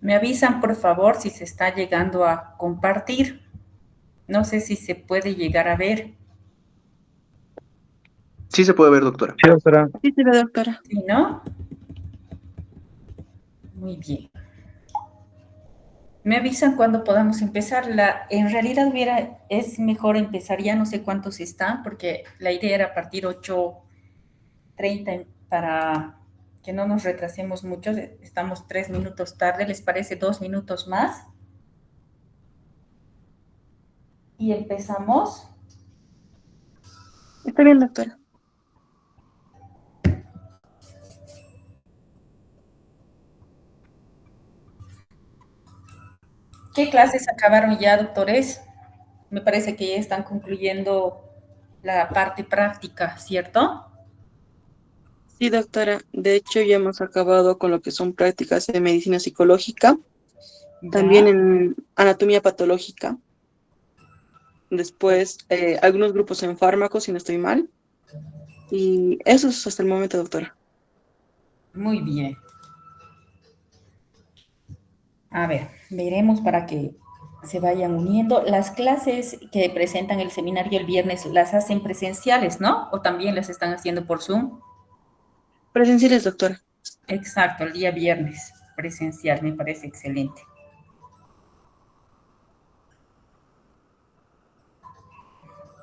Me avisan, por favor, si se está llegando a compartir. No sé si se puede llegar a ver. Sí se puede ver, doctora. Sí, doctora. Sí, se ve, doctora. ¿Sí, no? Muy bien. Me avisan cuando podamos empezar. En realidad es mejor empezar, ya no sé cuántos están, porque la idea era partir 8:30 para que no nos retrasemos mucho. Estamos 3 minutos tarde, ¿les parece 2 minutos más? Y empezamos. Está bien, doctora. ¿Qué clases acabaron ya, doctores? Me parece que ya están concluyendo la parte práctica, ¿cierto? Sí, doctora. De hecho, ya hemos acabado con lo que son prácticas de medicina psicológica, también Ya. en anatomía patológica. Después, algunos grupos en fármacos, si no estoy mal. Y eso es hasta el momento, doctora. Muy bien. A ver, veremos para que se vayan uniendo. Las clases que presentan el seminario el viernes las hacen presenciales, ¿no? O también las están haciendo por Zoom. Presenciales, doctora. Exacto, el día viernes presencial, me parece excelente.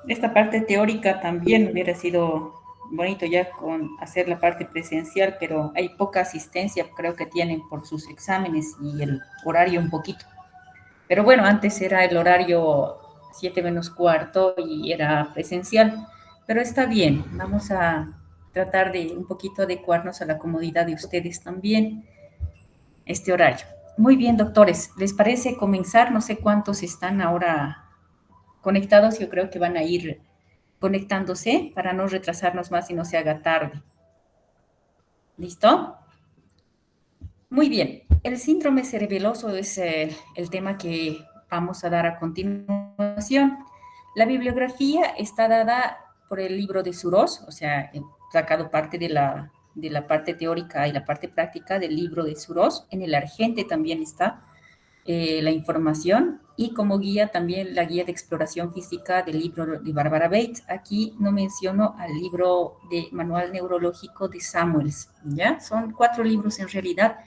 Esta parte teórica también hubiera sido bonito ya con hacer la parte presencial, pero hay poca asistencia, creo que tienen por sus exámenes y el horario un poquito. Pero bueno, antes era el horario 7 menos cuarto y era presencial, pero está bien, vamos a tratar de un poquito adecuarnos a la comodidad de ustedes también, este horario. Muy bien, doctores, ¿les parece comenzar? No sé cuántos están ahora conectados, yo creo que van a ir conectándose para no retrasarnos más y no se haga tarde. ¿Listo? Muy bien. El síndrome cerebeloso es el tema que vamos a dar a continuación. La bibliografía está dada por el libro de Suros, o sea, he sacado parte de la parte teórica y la parte práctica del libro de Suros. En el Argente también está la información y como guía también la guía de exploración física del libro de Barbara Bates. Aquí no menciono al libro de Manual Neurológico de Samuels, ¿ya? Son 4 libros en realidad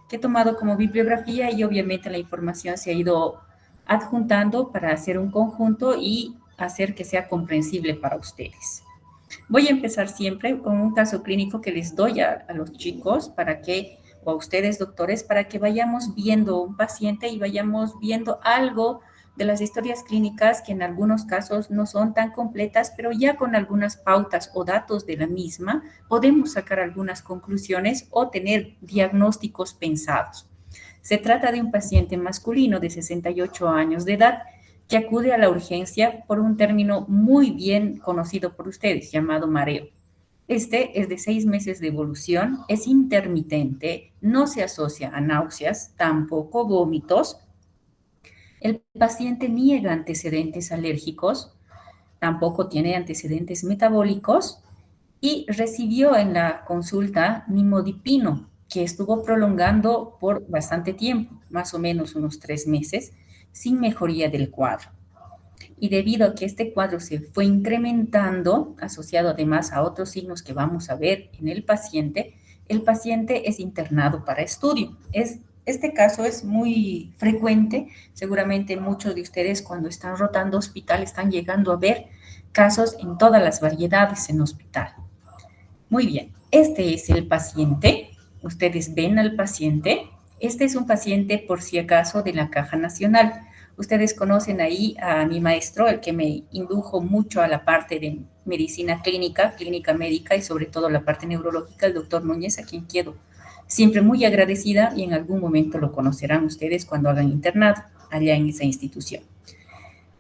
que he tomado como bibliografía y obviamente la información se ha ido adjuntando para hacer un conjunto y hacer que sea comprensible para ustedes. Voy a empezar siempre con un caso clínico que les doy a los chicos para que, o a ustedes doctores, para que vayamos viendo un paciente y vayamos viendo algo de las historias clínicas que en algunos casos no son tan completas, pero ya con algunas pautas o datos de la misma podemos sacar algunas conclusiones o tener diagnósticos pensados. Se trata de un paciente masculino de 68 años de edad que acude a la urgencia por un término muy bien conocido por ustedes, llamado mareo. Este es de 6 meses de evolución, es intermitente, no se asocia a náuseas, tampoco vómitos. El paciente niega antecedentes alérgicos, tampoco tiene antecedentes metabólicos y recibió en la consulta nimodipino, que estuvo prolongando por bastante tiempo, más o menos unos 3 meses, sin mejoría del cuadro. Y debido a que este cuadro se fue incrementando, asociado además a otros signos que vamos a ver en el paciente es internado para estudio. Este caso es muy frecuente, seguramente muchos de ustedes cuando están rotando hospital están llegando a ver casos en todas las variedades en hospital. Muy bien, este es el paciente, ustedes ven al paciente, este es un paciente por si acaso de la Caja Nacional. Ustedes conocen ahí a mi maestro, el que me indujo mucho a la parte de medicina clínica, clínica médica y sobre todo la parte neurológica, el doctor Núñez, a quien quedo siempre muy agradecida y en algún momento lo conocerán ustedes cuando hagan internado allá en esa institución.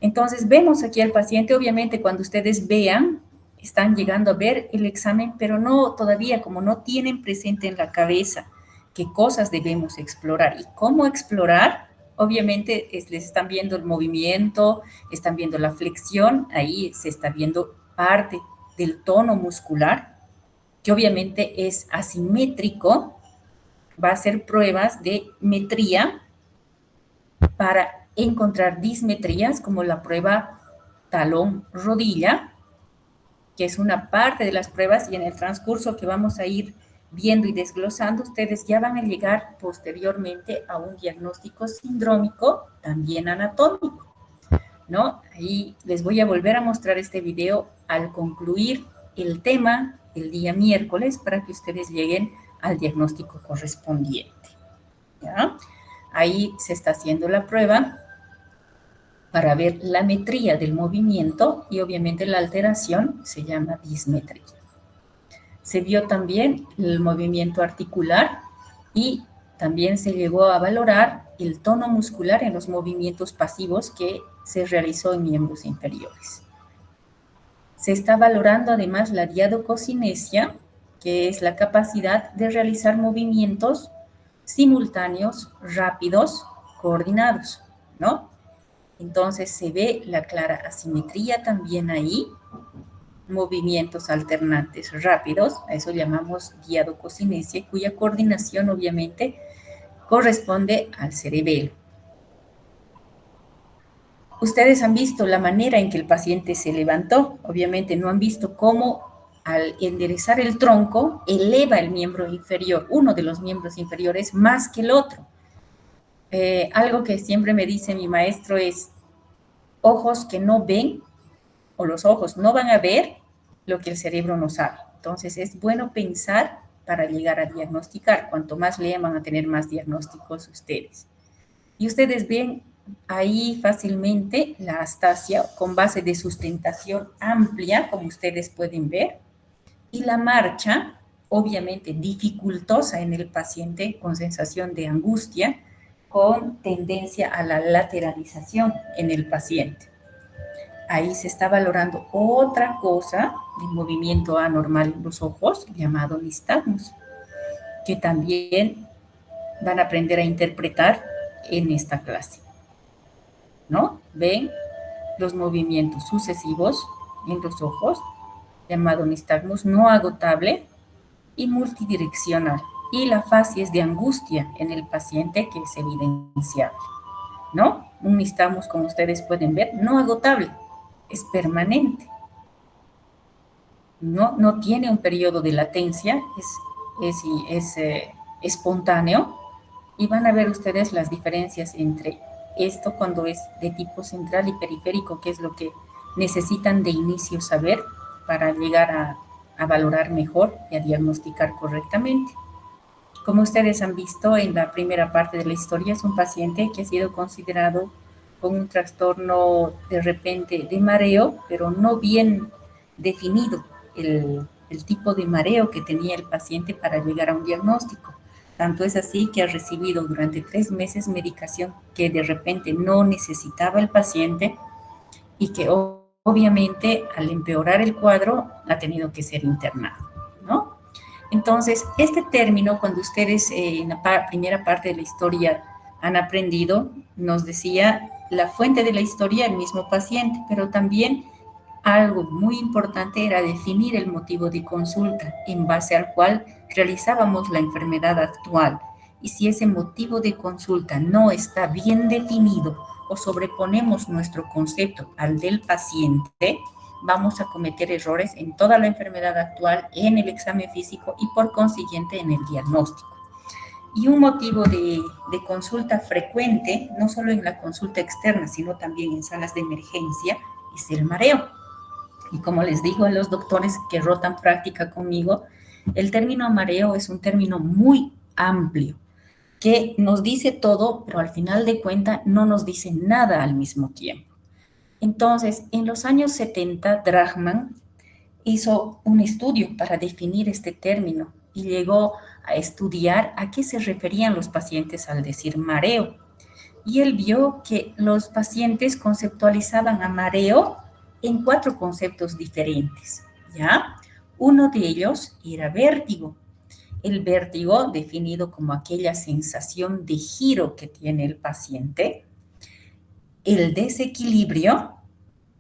Entonces, vemos aquí al paciente, obviamente cuando ustedes vean, están llegando a ver el examen, pero no todavía, como no tienen presente en la cabeza qué cosas debemos explorar y cómo explorar, obviamente les están viendo el movimiento, están viendo la flexión, ahí se está viendo parte del tono muscular, que obviamente es asimétrico, va a hacer pruebas de metría, para encontrar dismetrías como la prueba talón-rodilla, que es una parte de las pruebas, y en el transcurso que vamos a ir viendo y desglosando, ustedes ya van a llegar posteriormente a un diagnóstico sindrómico, también anatómico, ¿no? Ahí les voy a volver a mostrar este video al concluir el tema el día miércoles para que ustedes lleguen al diagnóstico correspondiente, ¿ya? Ahí se está haciendo la prueba para ver la metría del movimiento y obviamente la alteración se llama dismetría. Se vio también el movimiento articular y también se llegó a valorar el tono muscular en los movimientos pasivos que se realizó en miembros inferiores. Se está valorando además la diadococinesia, que es la capacidad de realizar movimientos simultáneos, rápidos, coordinados, ¿no? Entonces se ve la clara asimetría también ahí, movimientos alternantes rápidos, a eso llamamos diadococinesia, cuya coordinación obviamente corresponde al cerebelo. Ustedes han visto la manera en que el paciente se levantó, obviamente no han visto cómo al enderezar el tronco eleva el miembro inferior, uno de los miembros inferiores más que el otro. Algo que siempre me dice mi maestro es, ojos que no ven, o los ojos no van a ver lo que el cerebro no sabe. Entonces es bueno pensar para llegar a diagnosticar. Cuanto más lean van a tener más diagnósticos ustedes. Y ustedes ven ahí fácilmente la astasia con base de sustentación amplia, como ustedes pueden ver, y la marcha, obviamente dificultosa en el paciente, con sensación de angustia, con tendencia a la lateralización en el paciente. Ahí se está valorando otra cosa de movimiento anormal en los ojos, llamado nistagmus, que también van a aprender a interpretar en esta clase, ¿no? Ven los movimientos sucesivos en los ojos, llamado nistagmus no agotable y multidireccional, y la facies de angustia en el paciente que es evidenciable, ¿no? Un nistagmus, como ustedes pueden ver, no agotable, es permanente. No tiene un periodo de latencia, es espontáneo, y van a ver ustedes las diferencias entre esto cuando es de tipo central y periférico, que es lo que necesitan de inicio saber para llegar a valorar mejor y a diagnosticar correctamente. Como ustedes han visto en la primera parte de la historia, es un paciente que ha sido considerado con un trastorno de repente de mareo, pero no bien definido el tipo de mareo que tenía el paciente para llegar a un diagnóstico. Tanto es así que ha recibido durante 3 meses medicación que de repente no necesitaba el paciente y que obviamente al empeorar el cuadro ha tenido que ser internado, ¿no? Entonces, este término, cuando ustedes en la primera parte de la historia han aprendido, nos decía la fuente de la historia, el mismo paciente, pero también algo muy importante era definir el motivo de consulta en base al cual realizábamos la enfermedad actual. Y si ese motivo de consulta no está bien definido o sobreponemos nuestro concepto al del paciente, vamos a cometer errores en toda la enfermedad actual, en el examen físico y por consiguiente en el diagnóstico. Y un motivo de consulta frecuente, no solo en la consulta externa, sino también en salas de emergencia, es el mareo. Y como les digo a los doctores que rotan práctica conmigo, el término mareo es un término muy amplio, que nos dice todo, pero al final de cuentas no nos dice nada al mismo tiempo. Entonces, en los años 70, Drachman hizo un estudio para definir este término y llegó a estudiar a qué se referían los pacientes al decir mareo. Y él vio que los pacientes conceptualizaban a mareo en 4 conceptos diferentes, ¿ya? Uno de ellos era vértigo. El vértigo, definido como aquella sensación de giro que tiene el paciente. El desequilibrio,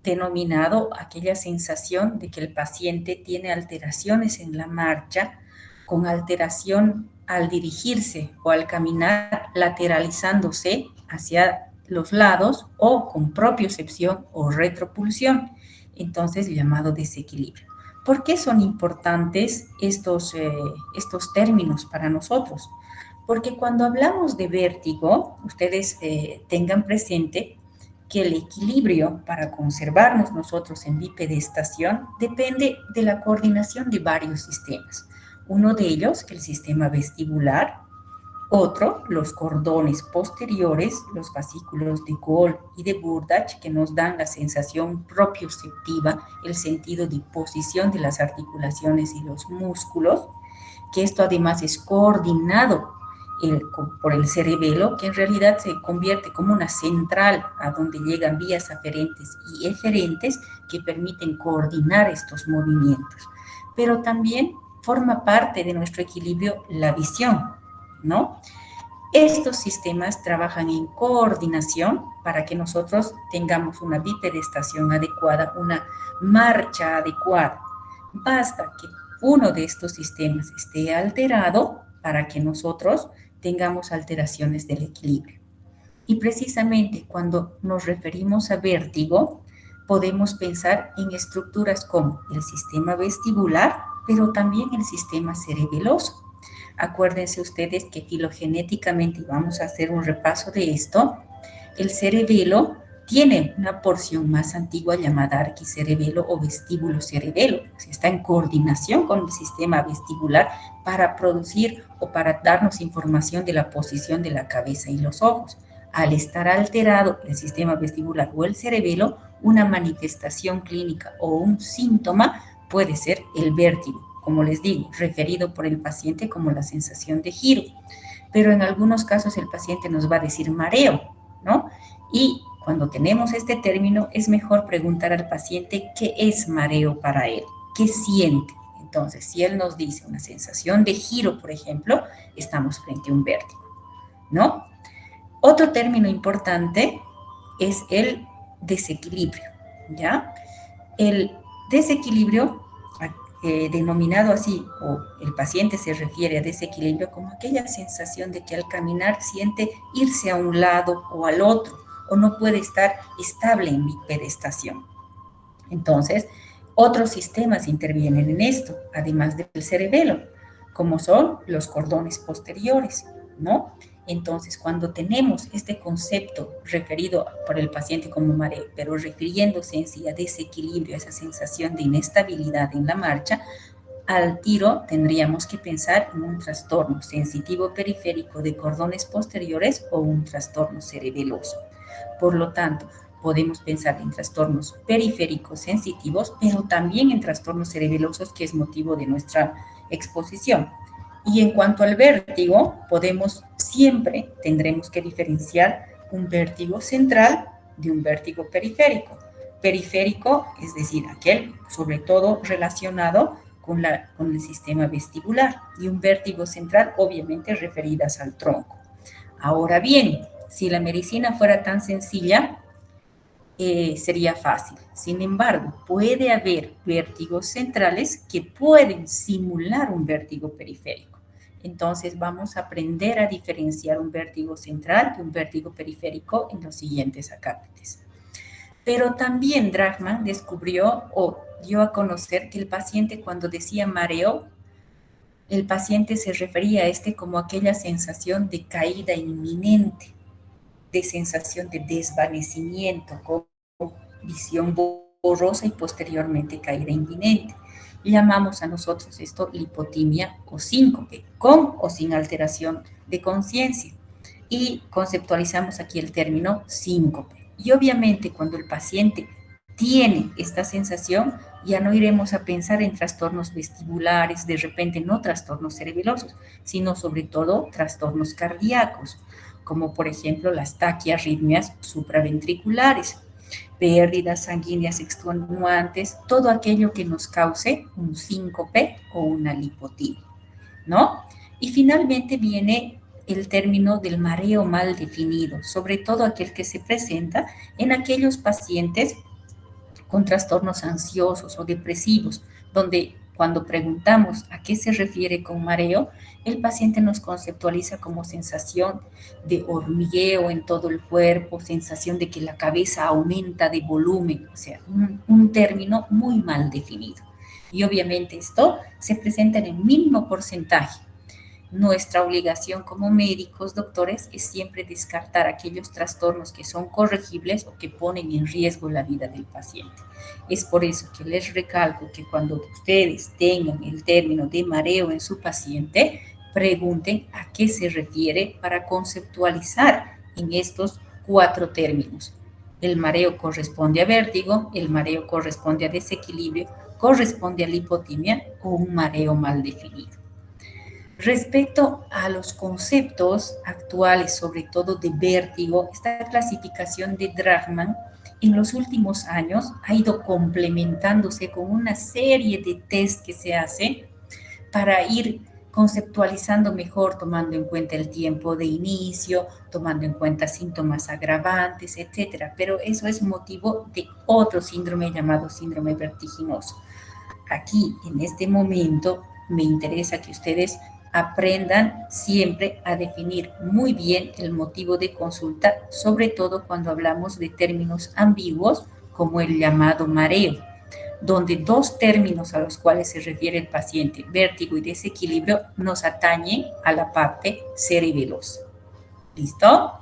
denominado aquella sensación de que el paciente tiene alteraciones en la marcha, con alteración al dirigirse o al caminar lateralizándose hacia los lados o con propiocepción o retropulsión, entonces llamado desequilibrio. ¿Por qué son importantes estos términos para nosotros? Porque cuando hablamos de vértigo, ustedes tengan presente que el equilibrio para conservarnos nosotros en bipedestación depende de la coordinación de varios sistemas. Uno de ellos, el sistema vestibular; otro, los cordones posteriores, los fascículos de Gall y de Burdach, que nos dan la sensación propioceptiva, el sentido de posición de las articulaciones y los músculos, que esto además es coordinado por el cerebelo, que en realidad se convierte como una central a donde llegan vías aferentes y eferentes que permiten coordinar estos movimientos. Pero también forma parte de nuestro equilibrio la visión, ¿no? Estos sistemas trabajan en coordinación para que nosotros tengamos una bipedestación adecuada, una marcha adecuada. Basta que uno de estos sistemas esté alterado para que nosotros tengamos alteraciones del equilibrio. Y precisamente cuando nos referimos a vértigo, podemos pensar en estructuras como el sistema vestibular, pero también el sistema cerebeloso. Acuérdense ustedes que filogenéticamente, y vamos a hacer un repaso de esto, el cerebelo tiene una porción más antigua llamada arquicerebelo o vestíbulo cerebelo. Está en coordinación con el sistema vestibular para producir o para darnos información de la posición de la cabeza y los ojos. Al estar alterado el sistema vestibular o el cerebelo, una manifestación clínica o un síntoma puede ser el vértigo, como les digo, referido por el paciente como la sensación de giro. Pero en algunos casos el paciente nos va a decir mareo, ¿no? Y cuando tenemos este término, es mejor preguntar al paciente qué es mareo para él, qué siente. Entonces, si él nos dice una sensación de giro, por ejemplo, estamos frente a un vértigo, ¿no? Otro término importante es el desequilibrio, ¿ya? El desequilibrio, denominado así, o el paciente se refiere a desequilibrio como aquella sensación de que al caminar siente irse a un lado o al otro, o no puede estar estable en bipedestación. Entonces, otros sistemas intervienen en esto, además del cerebelo, como son los cordones posteriores, ¿no? Entonces, cuando tenemos este concepto referido por el paciente como mareo, pero refiriéndose en sí a desequilibrio, a esa sensación de inestabilidad en la marcha, al tiro tendríamos que pensar en un trastorno sensitivo periférico de cordones posteriores o un trastorno cerebeloso. Por lo tanto, podemos pensar en trastornos periféricos sensitivos, pero también en trastornos cerebelosos, que es motivo de nuestra exposición. Y en cuanto al vértigo, tendremos que diferenciar un vértigo central de un vértigo periférico. Periférico, es decir, aquel sobre todo relacionado con el sistema vestibular, y un vértigo central, obviamente referidas al tronco. Ahora bien, si la medicina fuera tan sencilla, sería fácil. Sin embargo, puede haber vértigos centrales que pueden simular un vértigo periférico. Entonces, vamos a aprender a diferenciar un vértigo central de un vértigo periférico en los siguientes acápites. Pero también Drachman descubrió o dio a conocer que el paciente, cuando decía mareo, el paciente se refería a como aquella sensación de caída inminente, de sensación de desvanecimiento, con visión borrosa y posteriormente caída inminente. Llamamos a nosotros esto lipotimia o síncope, con o sin alteración de conciencia. Y conceptualizamos aquí el término síncope. Y obviamente cuando el paciente tiene esta sensación, ya no iremos a pensar en trastornos vestibulares, de repente no trastornos cerebelosos, sino sobre todo trastornos cardíacos, como por ejemplo las taquiarritmias supraventriculares, pérdidas sanguíneas extenuantes, todo aquello que nos cause un síncope o una lipotimia, ¿no? Y finalmente viene el término del mareo mal definido, sobre todo aquel que se presenta en aquellos pacientes con trastornos ansiosos o depresivos, donde Cuando preguntamos a qué se refiere con mareo, el paciente nos conceptualiza como sensación de hormigueo en todo el cuerpo, sensación de que la cabeza aumenta de volumen, o sea, un término muy mal definido. Y obviamente esto se presenta en el mínimo porcentaje. Nuestra obligación como médicos, doctores, es siempre descartar aquellos trastornos que son corregibles o que ponen en riesgo la vida del paciente. Es por eso que les recalco que cuando ustedes tengan el término de mareo en su paciente, pregunten a qué se refiere para conceptualizar en estos 4 términos. El mareo corresponde a vértigo, el mareo corresponde a desequilibrio, corresponde a lipotimia o un mareo mal definido. Respecto a los conceptos actuales, sobre todo de vértigo, esta clasificación de Dragman en los últimos años ha ido complementándose con una serie de test que se hace para ir conceptualizando mejor, tomando en cuenta el tiempo de inicio, tomando en cuenta síntomas agravantes, etcétera. Pero eso es motivo de otro síndrome llamado síndrome vertiginoso. Aquí, en este momento, me interesa que ustedes aprendan siempre a definir muy bien el motivo de consulta, sobre todo cuando hablamos de términos ambiguos como el llamado mareo, donde 2 términos a los cuales se refiere el paciente, vértigo y desequilibrio, nos atañen a la parte cerebelosa. ¿Listo?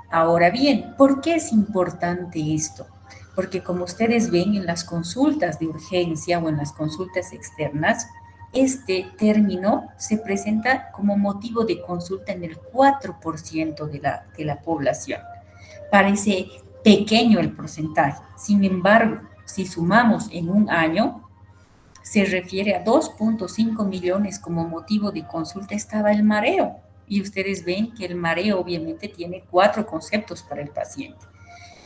Ahora bien, ¿por qué es importante esto? Porque como ustedes ven en las consultas de urgencia o en las consultas externas, este término se presenta como motivo de consulta en el 4% de la población. Parece pequeño el porcentaje. Sin embargo, si sumamos en un año, se refiere a 2.5 millones como motivo de consulta estaba el mareo. Y ustedes ven que el mareo obviamente tiene 4 conceptos para el paciente.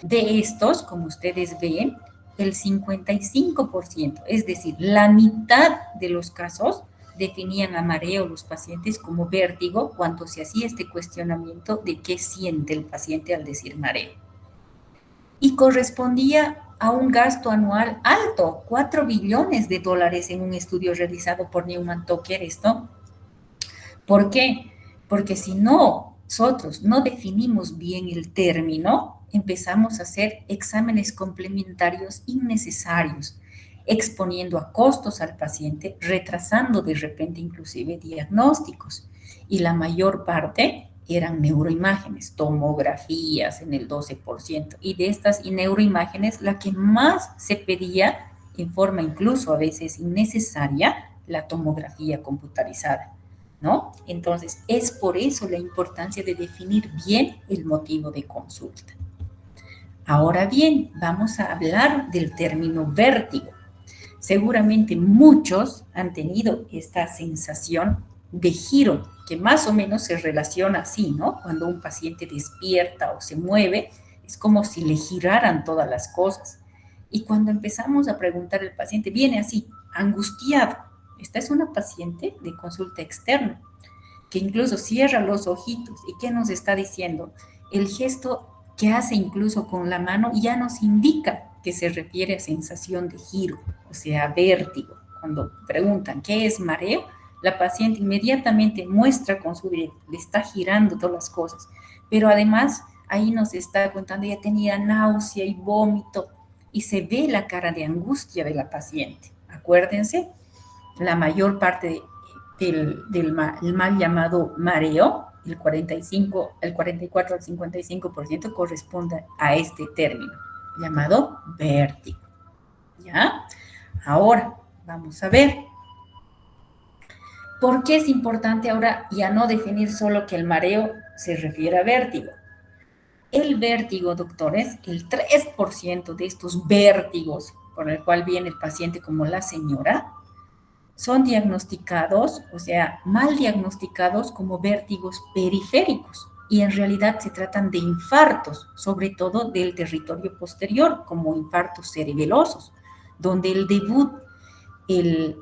De estos, como ustedes ven, el 55%, es decir, la mitad de los casos definían a mareo los pacientes como vértigo cuando se hacía este cuestionamiento de qué siente el paciente al decir mareo. Y correspondía a un gasto anual alto, 4 billones de dólares en un estudio realizado por Newman Tucker, esto. ¿Por qué? Porque si nosotros no definimos bien el término, empezamos a hacer exámenes complementarios innecesarios, exponiendo a costos al paciente, retrasando de repente inclusive diagnósticos. Y la mayor parte eran neuroimágenes, tomografías en el 12%. Y de estas neuroimágenes, la que más se pedía en forma incluso a veces innecesaria, la tomografía computarizada, ¿no? Entonces, es por eso la importancia de definir bien el motivo de consulta. Ahora bien, vamos a hablar del término vértigo. Seguramente muchos han tenido esta sensación de giro, que más o menos se relaciona así, ¿no? Cuando un paciente despierta o se mueve, es como si le giraran todas las cosas. Y cuando empezamos a preguntar al paciente, viene así, angustiado. Esta es una paciente de consulta externa, que incluso cierra los ojitos. ¿Y qué nos está diciendo? El gesto que hace incluso con la mano ya nos indica que se refiere a sensación de giro, o sea, vértigo. Cuando preguntan qué es mareo, la paciente inmediatamente muestra con su dedo, le está girando todas las cosas, pero además ahí nos está contando, ya tenía náusea y vómito, y se ve la cara de angustia de la paciente. Acuérdense, la mayor parte del mal llamado mareo, el 44 al 55% corresponde a este término llamado vértigo. ¿Ya? Ahora, vamos a ver. ¿Por qué es importante ahora ya no definir solo que el mareo se refiere a vértigo? El vértigo, doctores, el 3% de estos vértigos por el cual viene el paciente como la señora, son diagnosticados, o sea, mal diagnosticados como vértigos periféricos. Y en realidad se tratan de infartos, sobre todo del territorio posterior, como infartos cerebelosos, donde el debut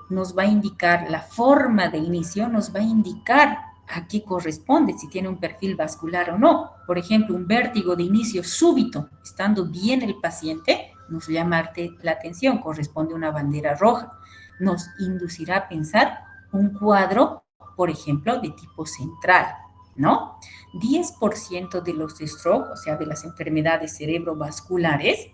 nos va a indicar la forma de inicio, nos va a indicar a qué corresponde, si tiene un perfil vascular o no. Por ejemplo, un vértigo de inicio súbito, estando bien el paciente, nos llama la atención, corresponde a una bandera roja. nos inducirá a pensar un cuadro, por ejemplo, de tipo central, ¿no? 10% de los stroke, o sea, de las enfermedades cerebrovasculares,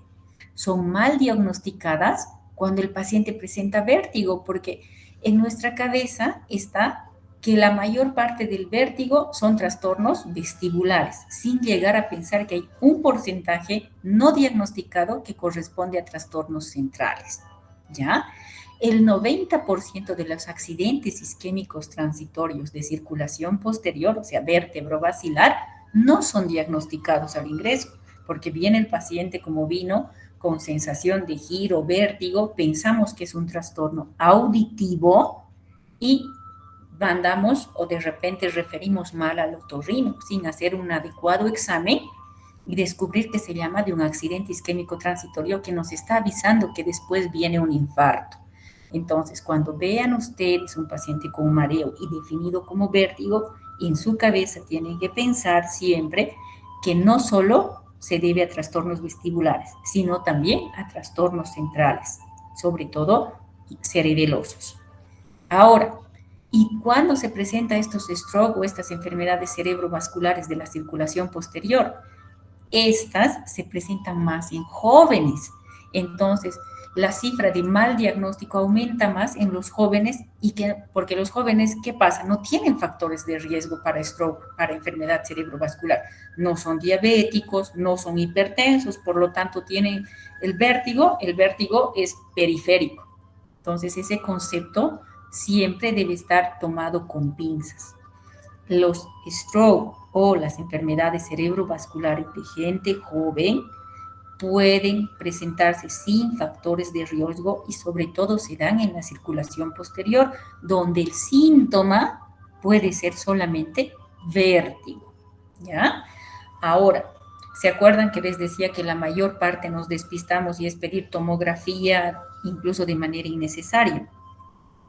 son mal diagnosticadas cuando el paciente presenta vértigo, porque en nuestra cabeza está que la mayor parte del vértigo son trastornos vestibulares, sin llegar a pensar que hay un porcentaje no diagnosticado que corresponde a trastornos centrales, ¿ya? El 90% de los accidentes isquémicos transitorios de circulación posterior, o sea, vértebro-basilar, no son diagnosticados al ingreso, porque viene el paciente como vino con sensación de giro, vértigo, pensamos que es un trastorno auditivo y mandamos o de repente referimos mal al otorrino sin hacer un adecuado examen y descubrir que se llama de un accidente isquémico transitorio que nos está avisando que después viene un infarto. Entonces, cuando vean ustedes un paciente con mareo y definido como vértigo, en su cabeza tienen que pensar siempre que no solo se debe a trastornos vestibulares, sino también a trastornos centrales, sobre todo cerebelosos. Ahora, ¿y cuándo se presenta estos stroke o estas enfermedades cerebrovasculares de la circulación posterior? Estas se presentan más en jóvenes. Entonces, la cifra de mal diagnóstico aumenta más en los jóvenes porque los jóvenes, ¿qué pasa? No tienen factores de riesgo para stroke, para enfermedad cerebrovascular. No son diabéticos, no son hipertensos, por lo tanto tienen el vértigo. El vértigo es periférico. Entonces, ese concepto siempre debe estar tomado con pinzas. Los stroke o las enfermedades cerebrovasculares de gente joven pueden presentarse sin factores de riesgo y sobre todo se dan en la circulación posterior, donde el síntoma puede ser solamente vértigo, ¿ya? Ahora, ¿se acuerdan que les decía que la mayor parte nos despistamos y es pedir tomografía incluso de manera innecesaria?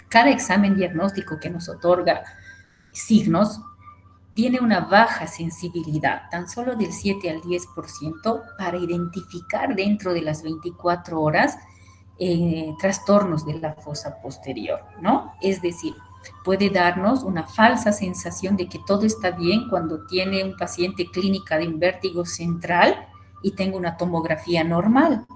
Cada examen diagnóstico que nos otorga signos tiene una baja sensibilidad, tan solo del 7 al 10%, para identificar dentro de las 24 horas trastornos de la fosa posterior, ¿no? Es decir, puede darnos una falsa sensación de que todo está bien cuando tiene un paciente clínica de un vértigo central y tengo una tomografía normal.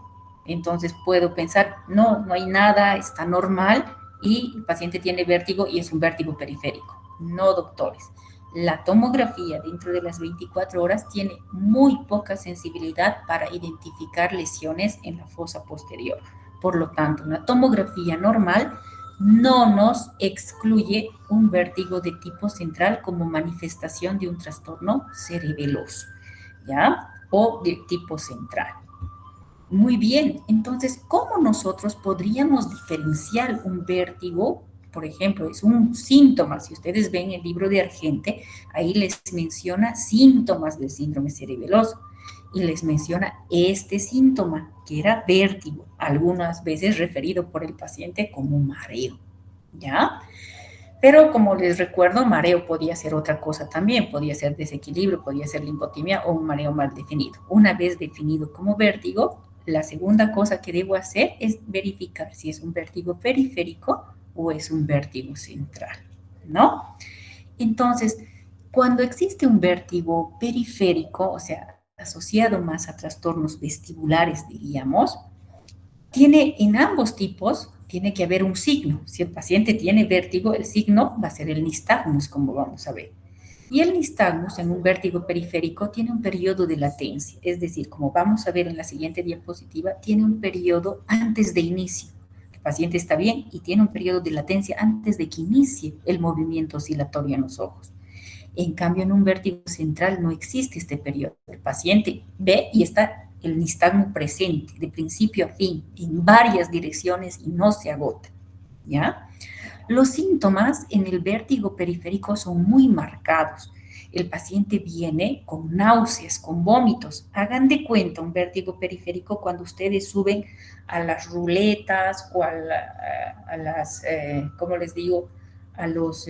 Entonces puedo pensar, no, no hay nada, está normal y el paciente tiene vértigo y es un vértigo periférico. No, doctores. La tomografía dentro de las 24 horas tiene muy poca sensibilidad para identificar lesiones en la fosa posterior. Por lo tanto, una tomografía normal no nos excluye un vértigo de tipo central como manifestación de un trastorno cerebeloso, ¿ya? O de tipo central. Muy bien, entonces, ¿cómo nosotros podríamos diferenciar un vértigo? Por ejemplo, es un síntoma. Si ustedes ven el libro de Argente, ahí les menciona síntomas del síndrome cerebeloso y les menciona este síntoma, que era vértigo, algunas veces referido por el paciente como mareo, ¿ya? Pero como les recuerdo, mareo podía ser otra cosa también, podía ser desequilibrio, podía ser linfotimia o un mareo mal definido. Una vez definido como vértigo, la segunda cosa que debo hacer es verificar si es un vértigo periférico o es un vértigo central, ¿no? Entonces, cuando existe un vértigo periférico, o sea, asociado más a trastornos vestibulares, diríamos, tiene en ambos tipos, tiene que haber un signo. Si el paciente tiene vértigo, el signo va a ser el nistagmus, como vamos a ver. Y el nistagmus en un vértigo periférico tiene un periodo de latencia, es decir, como vamos a ver en la siguiente diapositiva, tiene un periodo antes de inicio. El paciente está bien y tiene un periodo de latencia antes de que inicie el movimiento oscilatorio en los ojos. En cambio, en un vértigo central no existe este periodo. El paciente ve y está el nistagmo presente, de principio a fin, en varias direcciones y no se agota, ¿ya? Los síntomas en el vértigo periférico son muy marcados. El paciente viene con náuseas, con vómitos. Hagan de cuenta un vértigo periférico cuando ustedes suben a las ruletas o a las, ¿cómo les digo? A los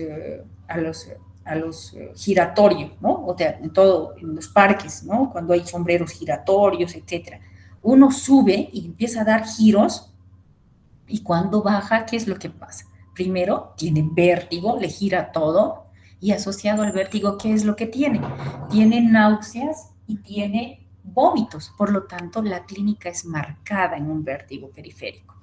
giratorios, ¿no? O sea, en todo, en los parques, ¿no? Cuando hay sombreros giratorios, etcétera. Uno sube y empieza a dar giros Y cuando baja, ¿qué es lo que pasa? Primero, tiene vértigo, le gira todo, y asociado al vértigo, ¿qué es lo que tiene? Tiene náuseas y tiene vómitos. Por lo tanto, la clínica es marcada en un vértigo periférico.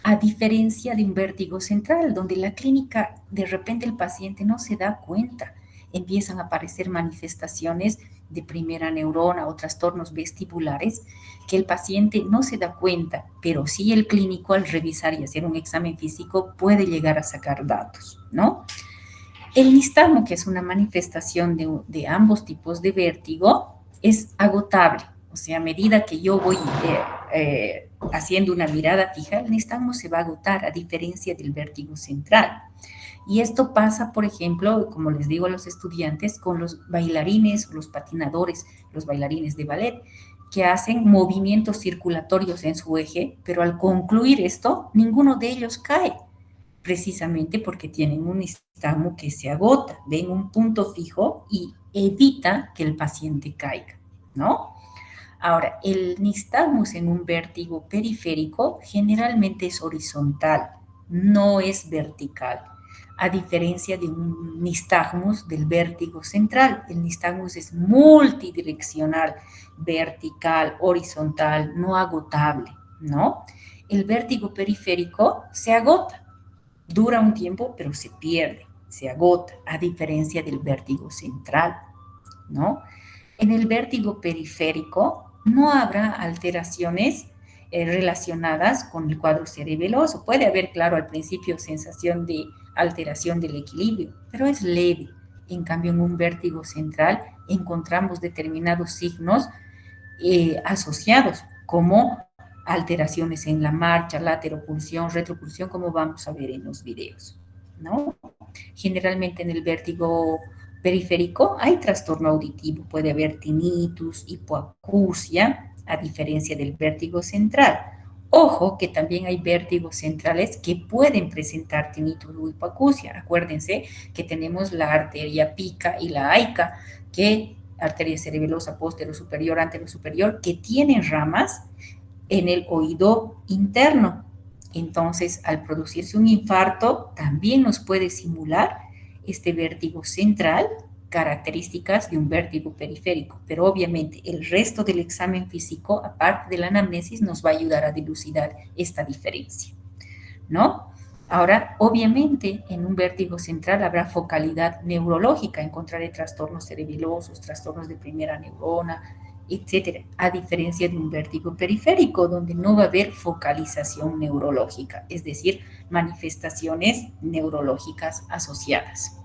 A diferencia de un vértigo central, donde la clínica, de repente el paciente no se da cuenta, empiezan a aparecer manifestaciones de primera neurona o trastornos vestibulares que el paciente no se da cuenta, pero sí el clínico al revisar y hacer un examen físico puede llegar a sacar datos, ¿no? El nistagmo, que es una manifestación de ambos tipos de vértigo, es agotable. O sea, a medida que yo voy haciendo una mirada fija, el nistagmo se va a agotar, a diferencia del vértigo central. Y esto pasa, por ejemplo, como les digo a los estudiantes, con los bailarines o los patinadores, los bailarines de ballet, que hacen movimientos circulatorios en su eje, pero al concluir esto, ninguno de ellos cae, precisamente porque tienen un nistagmo que se agota, ven un punto fijo y evita que el paciente caiga, ¿no? Ahora, el nistagmus en un vértigo periférico generalmente es horizontal, no es vertical, a diferencia de un nistagmus del vértigo central. El nistagmus es multidireccional, vertical, horizontal, no agotable, ¿no? El vértigo periférico se agota, dura un tiempo, pero se pierde, se agota, a diferencia del vértigo central, ¿no? En el vértigo periférico no habrá alteraciones relacionadas con el cuadro cerebeloso. Puede haber, claro, al principio sensación de alteración del equilibrio, pero es leve. En cambio, en un vértigo central encontramos determinados signos asociados, como alteraciones en la marcha, lateropulsión, retropulsión, como vamos a ver en los videos, ¿no? Generalmente en el vértigo periférico hay trastorno auditivo, puede haber tinnitus, hipoacusia, a diferencia del vértigo central. Ojo que también hay vértigos centrales que pueden presentar tinnitus o hipoacusia. Acuérdense que tenemos la arteria pica y la aica, que arteria cerebelosa posterior superior, anterior superior, que tienen ramas en el oído interno. Entonces, al producirse un infarto, también nos puede simular este vértigo central, características de un vértigo periférico. Pero obviamente el resto del examen físico, aparte de la anamnesis, nos va a ayudar a dilucidar esta diferencia, ¿no? Ahora, obviamente, en un vértigo central habrá focalidad neurológica, encontraré trastornos cerebelosos, trastornos de primera neurona, etcétera, a diferencia de un vértigo periférico, donde no va a haber focalización neurológica, es decir, manifestaciones neurológicas asociadas.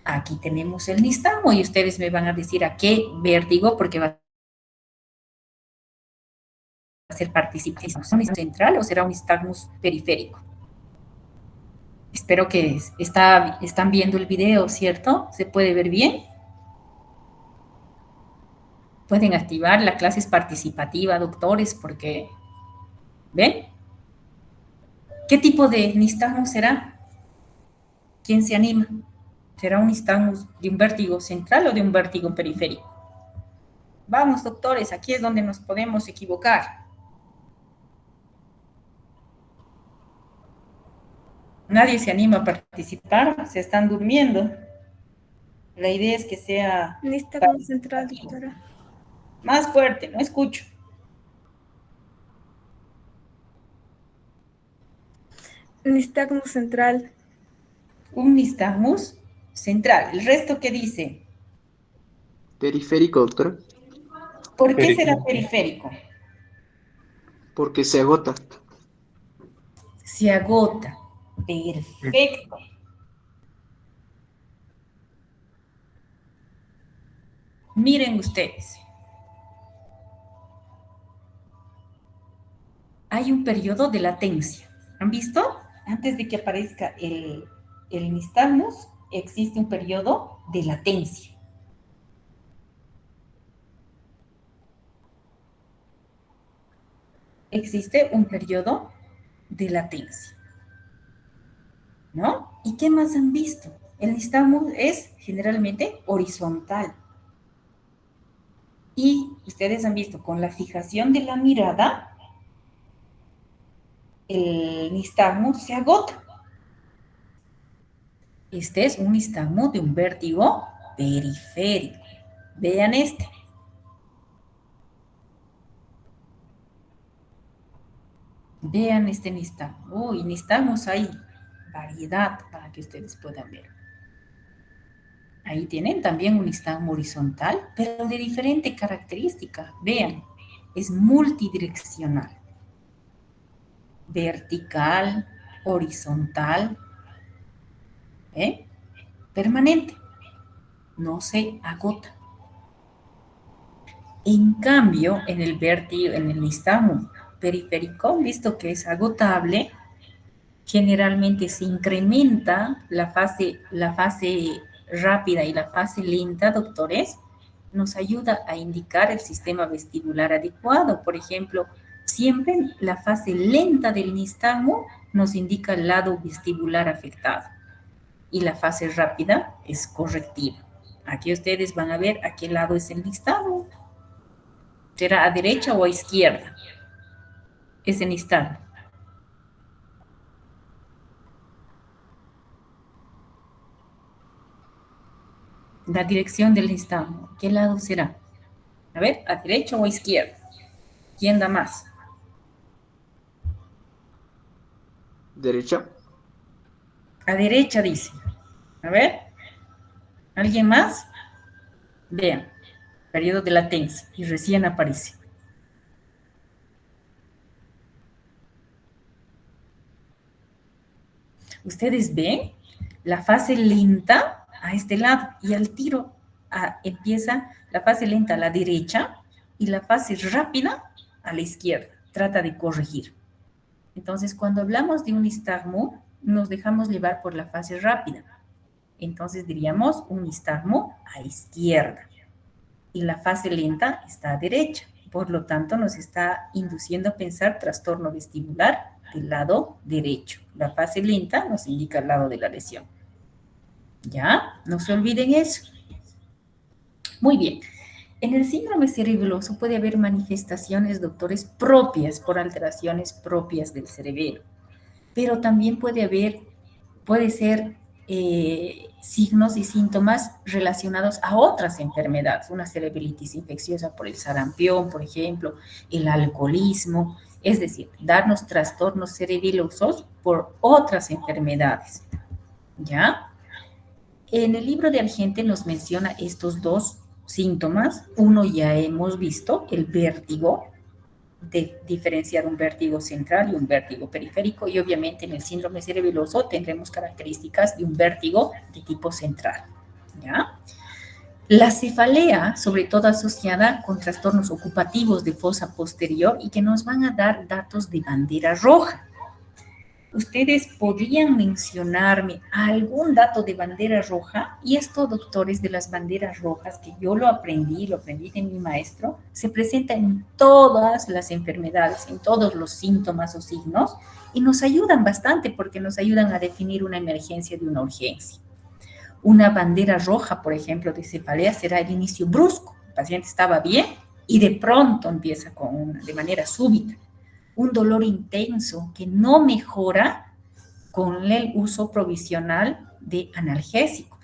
Aquí tenemos el nistagmo y ustedes me van a decir a qué vértigo, porque va a ser participación central o será un nistagmus periférico. Espero que están viendo el video, ¿cierto? ¿Se puede ver bien? Pueden activar, la clase es participativa, doctores, porque, ¿ven? ¿Qué tipo de nistagmus será? ¿Quién se anima? ¿Será un nistagmus de un vértigo central o de un vértigo periférico? Vamos, doctores, aquí es donde nos podemos equivocar. Nadie se anima a participar, se están durmiendo. La idea es que sea Nistagmus central, doctora. más fuerte, no escucho. Nistagmus central. Un nistagmus central. ¿El resto qué dice? Periférico, doctora. ¿Por qué será periférico? Porque se agota. Se agota. Perfecto. Miren ustedes. Hay un periodo de latencia. ¿Han visto? Antes de que aparezca el nistagmus, existe un periodo de latencia. Existe un periodo de latencia, ¿no? ¿Y qué más han visto? El nistagmus es generalmente horizontal. Y ustedes han visto con la fijación de la mirada, el nistagmo se agota. Este es un nistagmo de un vértigo periférico. Vean este. Vean este nistagmo. Uy, nistagmos hay variedad para que ustedes puedan ver. Ahí tienen también un nistagmo horizontal, pero de diferente característica. Vean, es multidireccional. Vertical, horizontal, permanente. No se agota. En cambio, en el vértigo, en el nistagmo periférico, visto que es agotable, generalmente se incrementa la fase rápida y la fase lenta, doctores, nos ayuda a indicar el sistema vestibular adecuado. Por ejemplo, siempre la fase lenta del nistagmo nos indica el lado vestibular afectado y la fase rápida es correctiva. Aquí ustedes van a ver a qué lado es el nistagmo. ¿Será a derecha o a izquierda? Ese nistagmo. La dirección del nistagmo, ¿qué lado será? A ver, ¿a derecha o a izquierda? ¿Quién da más? Derecha. A derecha, dice. A ver, ¿alguien más? Vean, periodo de latencia, y recién aparece. Ustedes ven la fase lenta a este lado y al tiro empieza la fase lenta a la derecha y la fase rápida a la izquierda. Trata de corregir. Entonces, cuando hablamos de un nistagmo, nos dejamos llevar por la fase rápida. Entonces, diríamos un nistagmo a izquierda y la fase lenta está a derecha. Por lo tanto, nos está induciendo a pensar trastorno vestibular del lado derecho. La fase lenta nos indica el lado de la lesión. ¿Ya? No se olviden eso. Muy bien. En el síndrome cerebeloso puede haber manifestaciones, doctores, propias por alteraciones propias del cerebelo, pero también puede ser signos y síntomas relacionados a otras enfermedades, una cerebritis infecciosa por el sarampión, por ejemplo, el alcoholismo, es decir, darnos trastornos cerebelosos por otras enfermedades. ¿Ya? En el libro de Argente nos menciona estos dos síntomas. Uno ya hemos visto, el vértigo, de diferenciar un vértigo central y un vértigo periférico, y obviamente en el síndrome cerebeloso tendremos características de un vértigo de tipo central. ¿Ya? La cefalea, sobre todo asociada con trastornos ocupativos de fosa posterior y que nos van a dar datos de bandera roja. ¿Ustedes podrían mencionarme algún dato de bandera roja? Y esto, doctores, de las banderas rojas, que yo lo aprendí de mi maestro, se presenta en todas las enfermedades, en todos los síntomas o signos, y nos ayudan bastante porque nos ayudan a definir una emergencia de una urgencia. Una bandera roja, por ejemplo, de cefalea será el inicio brusco. El paciente estaba bien y de pronto empieza de manera súbita. Un dolor intenso que no mejora con el uso provisional de analgésicos,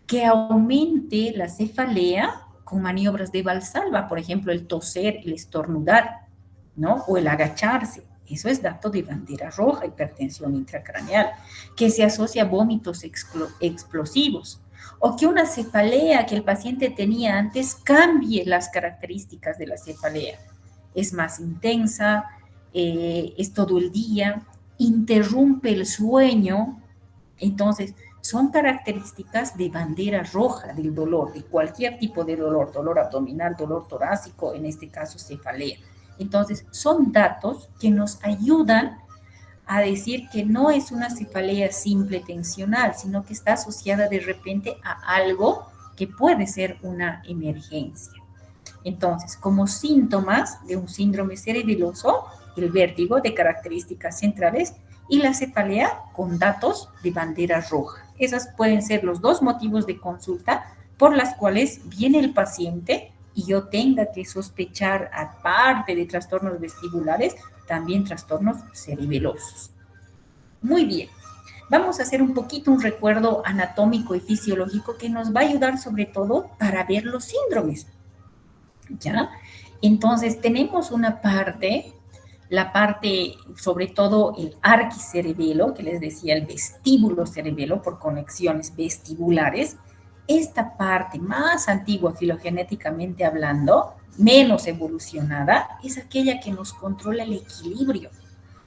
que aumente la cefalea con maniobras de Valsalva, por ejemplo, el toser, el estornudar, ¿no? O el agacharse. Eso es dato de bandera roja, hipertensión intracraneal, que se asocia a vómitos explosivos, o que una cefalea que el paciente tenía antes cambie las características de la cefalea. Es más intensa, es todo el día, interrumpe el sueño. Entonces, son características de bandera roja del dolor, de cualquier tipo de dolor, dolor abdominal, dolor torácico, en este caso cefalea. Entonces, son datos que nos ayudan a decir que no es una cefalea simple tensional, sino que está asociada de repente a algo que puede ser una emergencia. Entonces, como síntomas de un síndrome cerebeloso, el vértigo de características centrales y la cefalea con datos de bandera roja. Esos pueden ser los dos motivos de consulta por las cuales viene el paciente y yo tenga que sospechar, aparte de trastornos vestibulares, también trastornos cerebelosos. Muy bien. Vamos a hacer un poquito un recuerdo anatómico y fisiológico que nos va a ayudar sobre todo para ver los síndromes. ¿Ya? Entonces, tenemos una parte, la parte, sobre todo el arquicerebelo, que les decía el vestíbulo cerebelo por conexiones vestibulares. Esta parte más antigua filogenéticamente hablando, menos evolucionada, es aquella que nos controla el equilibrio,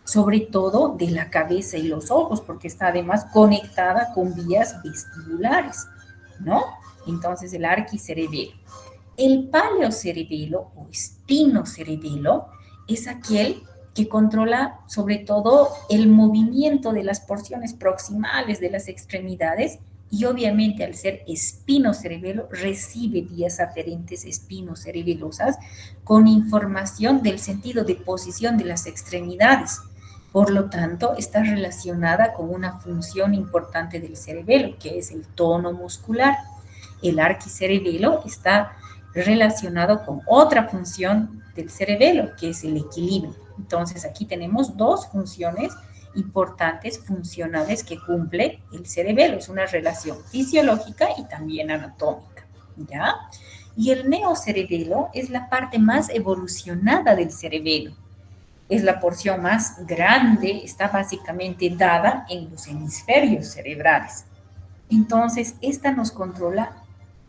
sobre todo de la cabeza y los ojos, porque está además conectada con vías vestibulares, ¿no? Entonces, el arquicerebelo. El paleocerebelo o espinocerebelo es aquel que controla sobre todo el movimiento de las porciones proximales de las extremidades y obviamente al ser espinocerebelo recibe vías aferentes espinocerebelosas con información del sentido de posición de las extremidades. Por lo tanto, está relacionada con una función importante del cerebelo, que es el tono muscular. El arquicerebelo está relacionado con otra función del cerebelo, que es el equilibrio. Entonces, aquí tenemos dos funciones importantes, funcionales, que cumple el cerebelo. Es una relación fisiológica y también anatómica, ¿ya? Y el neocerebelo es la parte más evolucionada del cerebelo. Es la porción más grande, está básicamente dada en los hemisferios cerebrales. Entonces, esta nos controla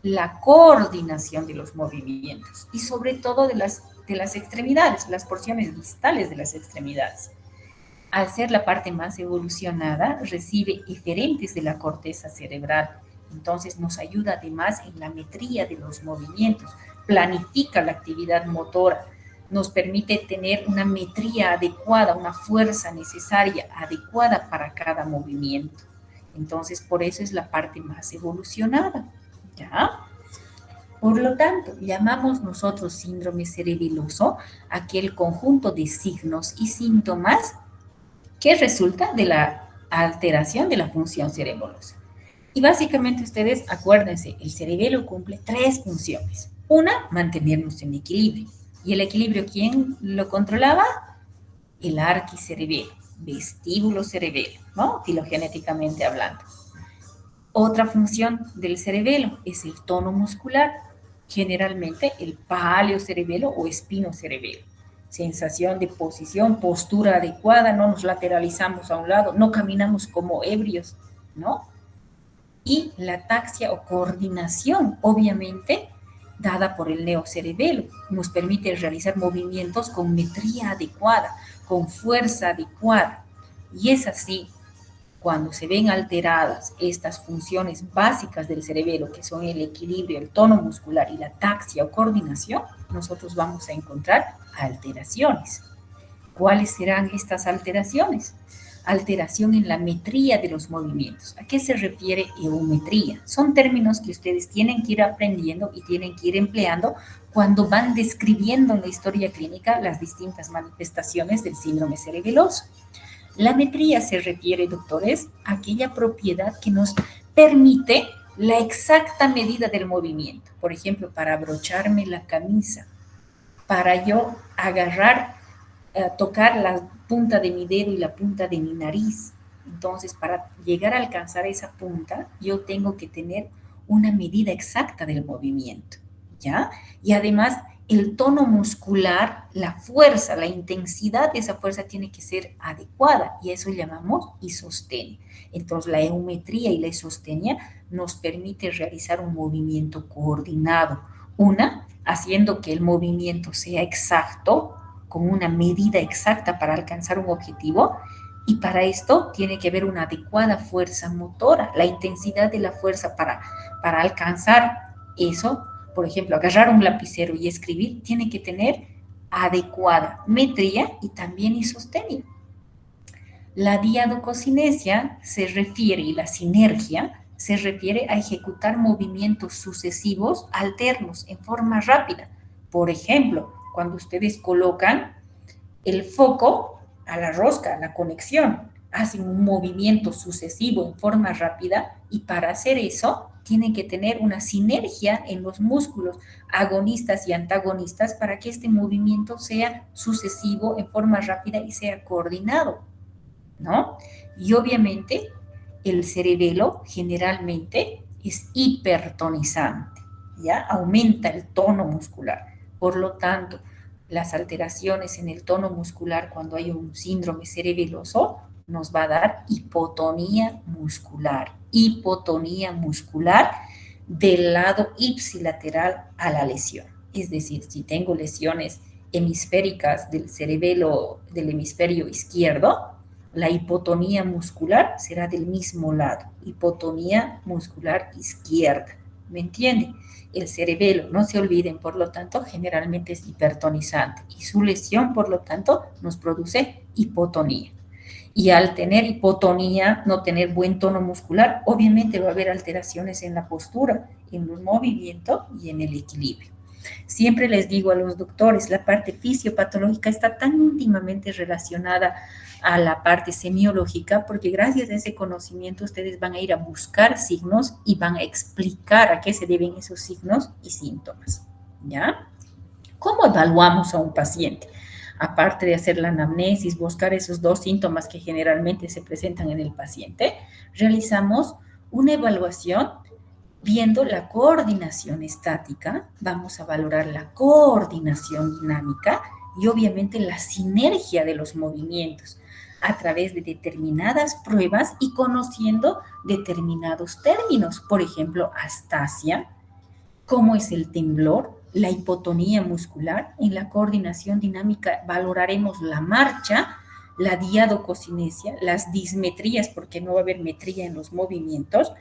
la coordinación de los movimientos y sobre todo de las extremidades, las porciones distales de las extremidades. Al ser la parte más evolucionada, recibe eferentes de la corteza cerebral. Entonces nos ayuda además en la metría de los movimientos, planifica la actividad motora, nos permite tener una metría adecuada, una fuerza necesaria, adecuada para cada movimiento. Entonces, por eso es la parte más evolucionada, ¿ya? Por lo tanto, llamamos nosotros síndrome cerebeloso aquel conjunto de signos y síntomas que resulta de la alteración de la función cerebelosa. Y básicamente ustedes acuérdense, el cerebelo cumple tres funciones. Una, mantenernos en equilibrio. ¿Y el equilibrio quién lo controlaba? El arquicerebelo, vestíbulo cerebelo, ¿no? Filogenéticamente hablando. Otra función del cerebelo es el tono muscular, generalmente el paleocerebelo o espinocerebelo. Sensación de posición, postura adecuada, no nos lateralizamos a un lado, no caminamos como ebrios, ¿no? Y la ataxia o coordinación, obviamente, dada por el neocerebelo, nos permite realizar movimientos con metría adecuada, con fuerza adecuada. Y es así, cuando se ven alteradas estas funciones básicas del cerebelo, que son el equilibrio, el tono muscular y la ataxia o coordinación, nosotros vamos a encontrar alteraciones. ¿Cuáles serán estas alteraciones? Alteración en la metría de los movimientos. ¿A qué se refiere eumetría? Son términos que ustedes tienen que ir aprendiendo y tienen que ir empleando cuando van describiendo en la historia clínica las distintas manifestaciones del síndrome cerebeloso. La metría se refiere, doctores, a aquella propiedad que nos permite la exacta medida del movimiento. Por ejemplo, para abrocharme la camisa, para yo agarrar, tocar la punta de mi dedo y la punta de mi nariz. Entonces, para llegar a alcanzar esa punta, yo tengo que tener una medida exacta del movimiento, ¿ya? Y además, el tono muscular, la fuerza, la intensidad de esa fuerza tiene que ser adecuada y eso llamamos isostenia. Entonces, la eumetría y la isostenia nos permite realizar un movimiento coordinado. Una, haciendo que el movimiento sea exacto, con una medida exacta para alcanzar un objetivo, y para esto tiene que haber una adecuada fuerza motora, la intensidad de la fuerza para alcanzar eso. Por ejemplo, agarrar un lapicero y escribir tiene que tener adecuada metría y también isostenia. La diadococinesia se refiere, y la sinergia se refiere a ejecutar movimientos sucesivos alternos en forma rápida. Por ejemplo, cuando ustedes colocan el foco a la rosca, a la conexión, hacen un movimiento sucesivo en forma rápida y para hacer eso tienen que tener una sinergia en los músculos agonistas y antagonistas para que este movimiento sea sucesivo en forma rápida y sea coordinado, ¿no? Y obviamente el cerebelo generalmente es hipertonizante, ¿ya? Aumenta el tono muscular. Por lo tanto, las alteraciones en el tono muscular cuando hay un síndrome cerebeloso nos va a dar hipotonía muscular del lado ipsilateral a la lesión. Es decir, si tengo lesiones hemisféricas del cerebelo del hemisferio izquierdo, la hipotonía muscular será del mismo lado, hipotonía muscular izquierda. ¿Me entiende? El cerebelo, no se olviden, por lo tanto, generalmente es hipertonizante y su lesión, por lo tanto, nos produce hipotonía. Y al tener hipotonía, no tener buen tono muscular, obviamente va a haber alteraciones en la postura, en el movimiento y en el equilibrio. Siempre les digo a los doctores, la parte fisiopatológica está tan íntimamente relacionada a la parte semiológica, porque gracias a ese conocimiento ustedes van a ir a buscar signos y van a explicar a qué se deben esos signos y síntomas, ¿ya? ¿Cómo evaluamos a un paciente? Aparte de hacer la anamnesis, buscar esos dos síntomas que generalmente se presentan en el paciente, realizamos una evaluación viendo la coordinación estática, vamos a valorar la coordinación dinámica y obviamente la sinergia de los movimientos a través de determinadas pruebas y conociendo determinados términos, por ejemplo, astasia, cómo es el temblor, la hipotonía muscular. En la coordinación dinámica valoraremos la marcha, la diadococinesia, las dismetrías, porque no va a haber metría en los movimientos.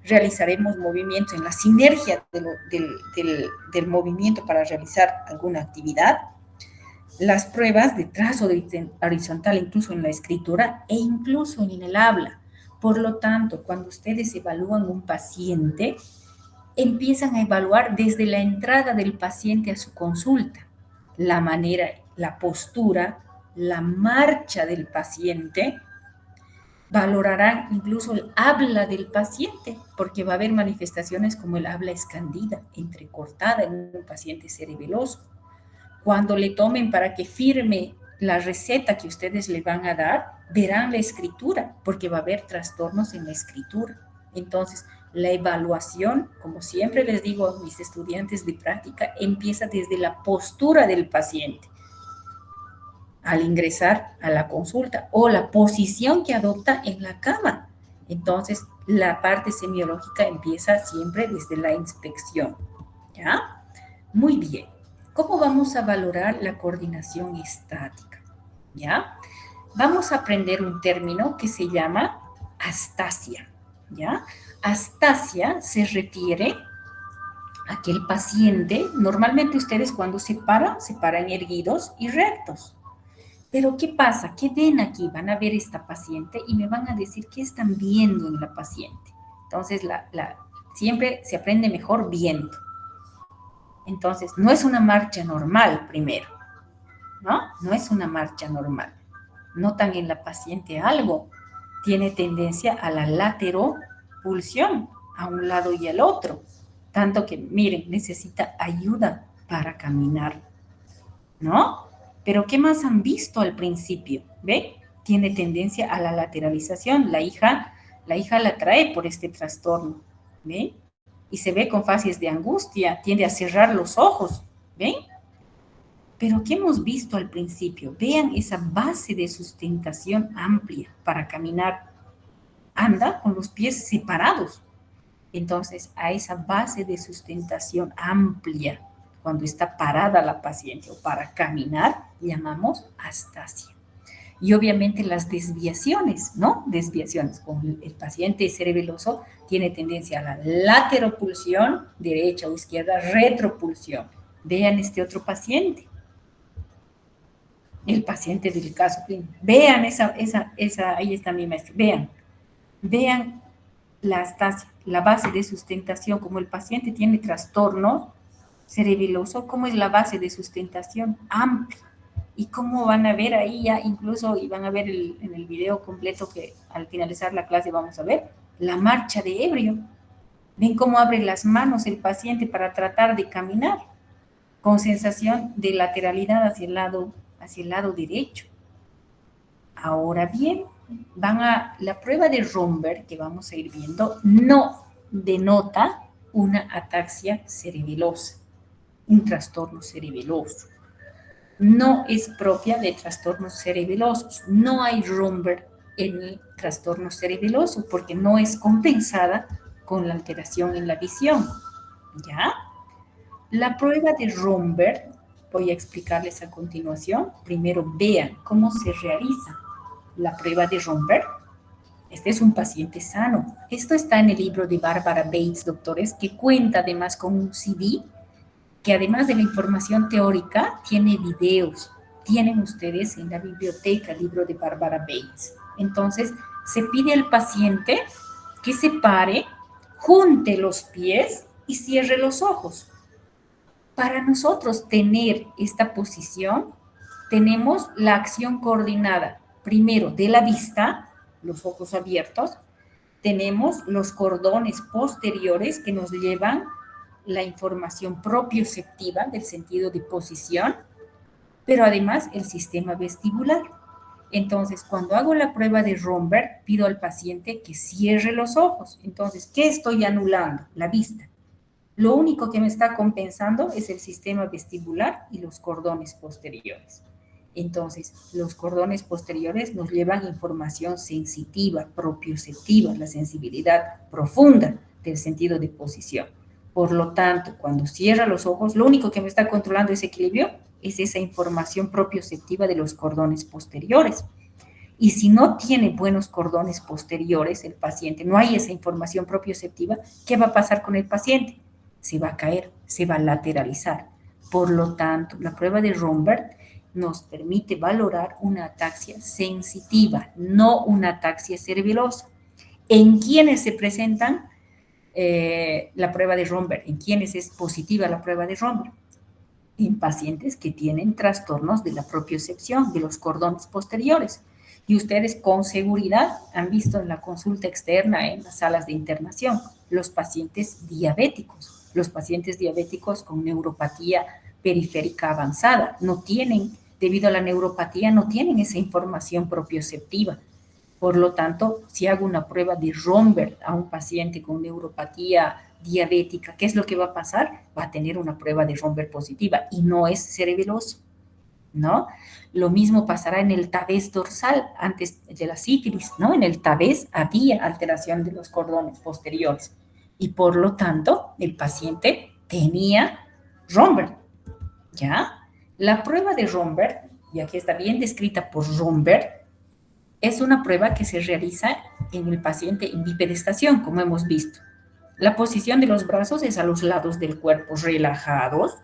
Realizaremos movimientos en la sinergia del movimiento para realizar alguna actividad. Las pruebas de trazo horizontal, incluso en la escritura e incluso en el habla. Por lo tanto, cuando ustedes evalúan un paciente, empiezan a evaluar desde la entrada del paciente a su consulta, la manera, la postura, la marcha del paciente. Valorarán incluso el habla del paciente, porque va a haber manifestaciones como el habla escandida, entrecortada en un paciente cerebeloso. Cuando le tomen para que firme la receta que ustedes le van a dar, verán la escritura, porque va a haber trastornos en la escritura. Entonces, la evaluación, como siempre les digo a mis estudiantes de práctica, empieza desde la postura del paciente al ingresar a la consulta o la posición que adopta en la cama. Entonces, la parte semiológica empieza siempre desde la inspección, ¿ya? Muy bien. ¿Cómo vamos a valorar la coordinación estática? ¿Ya? Vamos a aprender un término que se llama astasia, ¿ya? Astasia se refiere a que el paciente, normalmente ustedes cuando se paran erguidos y rectos. Pero ¿qué pasa? ¿Qué ven aquí? Van a ver esta paciente y me van a decir qué están viendo en la paciente. Entonces, siempre se aprende mejor viendo. Entonces, no es una marcha normal primero, ¿no? No es una marcha normal. Notan en la paciente algo. Tiene tendencia a la lateropulsión, a un lado y al otro. Tanto que, miren, necesita ayuda para caminar, ¿no? Pero ¿qué más han visto al principio? ¿Ve? Tiene tendencia a la lateralización. La hija la trae por este trastorno, ¿ve? Y se ve con fases de angustia, tiende a cerrar los ojos, ¿ven? Pero ¿qué hemos visto al principio? Vean esa base de sustentación amplia para caminar. Anda con los pies separados. Entonces, a esa base de sustentación amplia, cuando está parada la paciente o para caminar, llamamos astasia. Y obviamente las desviaciones, ¿no? Desviaciones. Con el paciente cerebeloso tiene tendencia a la lateropulsión, derecha o izquierda, retropulsión. Vean este otro paciente. El paciente del caso clínico. Vean esa, ahí está mi maestro. Vean la astasia, la base de sustentación, como el paciente tiene trastorno cerebeloso, ¿cómo es la base de sustentación? Amplia. Y cómo van a ver ahí ya, incluso, y van a ver en el video completo que al finalizar la clase vamos a ver, la marcha de ebrio. Ven cómo abre las manos el paciente para tratar de caminar con sensación de lateralidad hacia el lado derecho. Ahora bien, la prueba de Romberg que vamos a ir viendo no denota una ataxia cerebelosa, un trastorno cerebeloso. No es propia de trastornos cerebelosos. No hay Romberg en el trastorno cerebeloso porque no es compensada con la alteración en la visión. ¿Ya? La prueba de Romberg, voy a explicarles a continuación. Primero vean cómo se realiza la prueba de Romberg. Este es un paciente sano. Esto está en el libro de Bárbara Bates, doctores, que cuenta además con un CD que además de la información teórica, tiene videos. Tienen ustedes en la biblioteca el libro de Bárbara Bates. Entonces, se pide al paciente que se pare, junte los pies y cierre los ojos. Para nosotros tener esta posición, tenemos la acción coordinada, primero de la vista, los ojos abiertos, tenemos los cordones posteriores que nos llevan la información propioceptiva del sentido de posición, pero además el sistema vestibular. Entonces, cuando hago la prueba de Romberg, pido al paciente que cierre los ojos. Entonces, ¿qué estoy anulando? La vista. Lo único que me está compensando es el sistema vestibular y los cordones posteriores. Entonces, los cordones posteriores nos llevan información sensitiva, propioceptiva, la sensibilidad profunda del sentido de posición. Por lo tanto, cuando cierra los ojos, lo único que me está controlando ese equilibrio es esa información propioceptiva de los cordones posteriores. Y si no tiene buenos cordones posteriores el paciente, no hay esa información propioceptiva, ¿qué va a pasar con el paciente? Se va a caer, se va a lateralizar. Por lo tanto, la prueba de Romberg nos permite valorar una ataxia sensitiva, no una ataxia cerebelosa. ¿En quiénes se presentan la prueba de Romberg? ¿En quiénes es positiva la prueba de Romberg? En pacientes que tienen trastornos de la propiocepción de los cordones posteriores. Y ustedes con seguridad han visto en la consulta externa, en las salas de internación, los pacientes diabéticos. Los pacientes diabéticos con neuropatía periférica avanzada no tienen, debido a la neuropatía, no tienen esa información propioceptiva. Por lo tanto, si hago una prueba de Romberg a un paciente con neuropatía diabética, ¿qué es lo que va a pasar? Va a tener una prueba de Romberg positiva y no es cerebeloso, ¿no? Lo mismo pasará en el tabés dorsal antes de la sífilis, ¿no? En el tabés había alteración de los cordones posteriores y por lo tanto el paciente tenía Romberg, ¿ya? La prueba de Romberg, y aquí está bien descrita por Romberg, es una prueba que se realiza en el paciente en bipedestación, como hemos visto. La posición de los brazos es a los lados del cuerpo relajados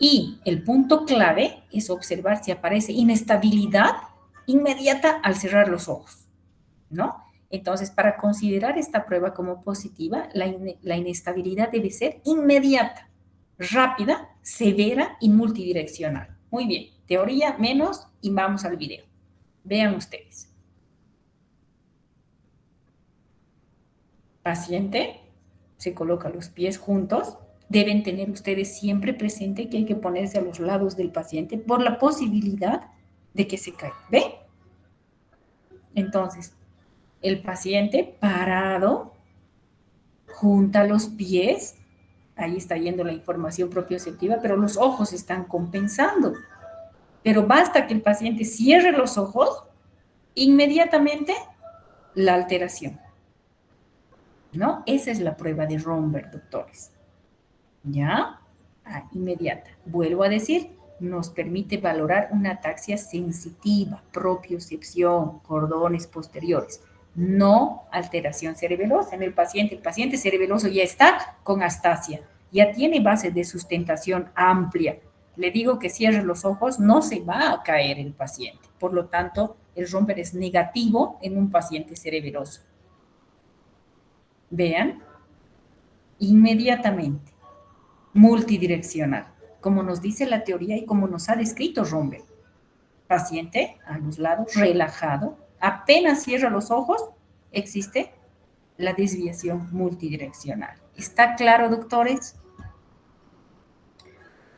y el punto clave es observar si aparece inestabilidad inmediata al cerrar los ojos, ¿no? Entonces, para considerar esta prueba como positiva, la inestabilidad debe ser inmediata, rápida, severa y multidireccional. Muy bien, teoría menos y vamos al video. Vean ustedes. Paciente, se coloca los pies juntos. Deben tener ustedes siempre presente que hay que ponerse a los lados del paciente por la posibilidad de que se caiga. ¿Ve? Entonces, el paciente parado, junta los pies. Ahí está yendo la información propioceptiva, pero los ojos están compensando. Pero basta que el paciente cierre los ojos, inmediatamente la alteración, ¿no? Esa es la prueba de Romberg, doctores. ¿Ya? Inmediata. Vuelvo a decir, nos permite valorar una ataxia sensitiva, propiocepción, cordones posteriores, no alteración cerebelosa en el paciente. El paciente cerebeloso ya está con astasia, ya tiene base de sustentación amplia. Le digo que cierre los ojos, no se va a caer el paciente. Por lo tanto, el Romberg es negativo en un paciente cerebeloso. Vean, inmediatamente, multidireccional. como nos dice la teoría y como nos ha descrito Romberg. Paciente a los lados, relajado, apenas cierra los ojos, existe la desviación multidireccional. ¿Está claro, doctores?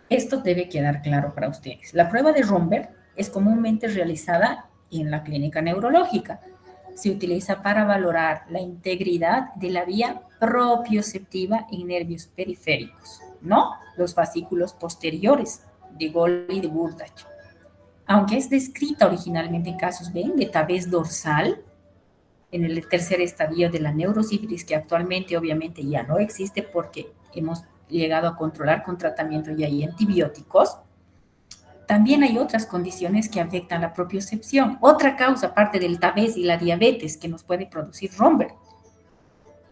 Esto debe quedar claro para ustedes. La prueba de Romberg es comúnmente realizada en la clínica neurológica. Se utiliza para valorar la integridad de la vía propioceptiva en nervios periféricos, no los fascículos posteriores de Gold y de Burdach. Aunque es descrita originalmente en casos de tabés dorsal, en el tercer estadio de la neurosífilis, que actualmente obviamente ya no existe porque hemos llegado a controlar con tratamiento y hay antibióticos, también hay otras condiciones que afectan la propiocepción. Otra causa, aparte del tabés y la diabetes que nos puede producir Romberg,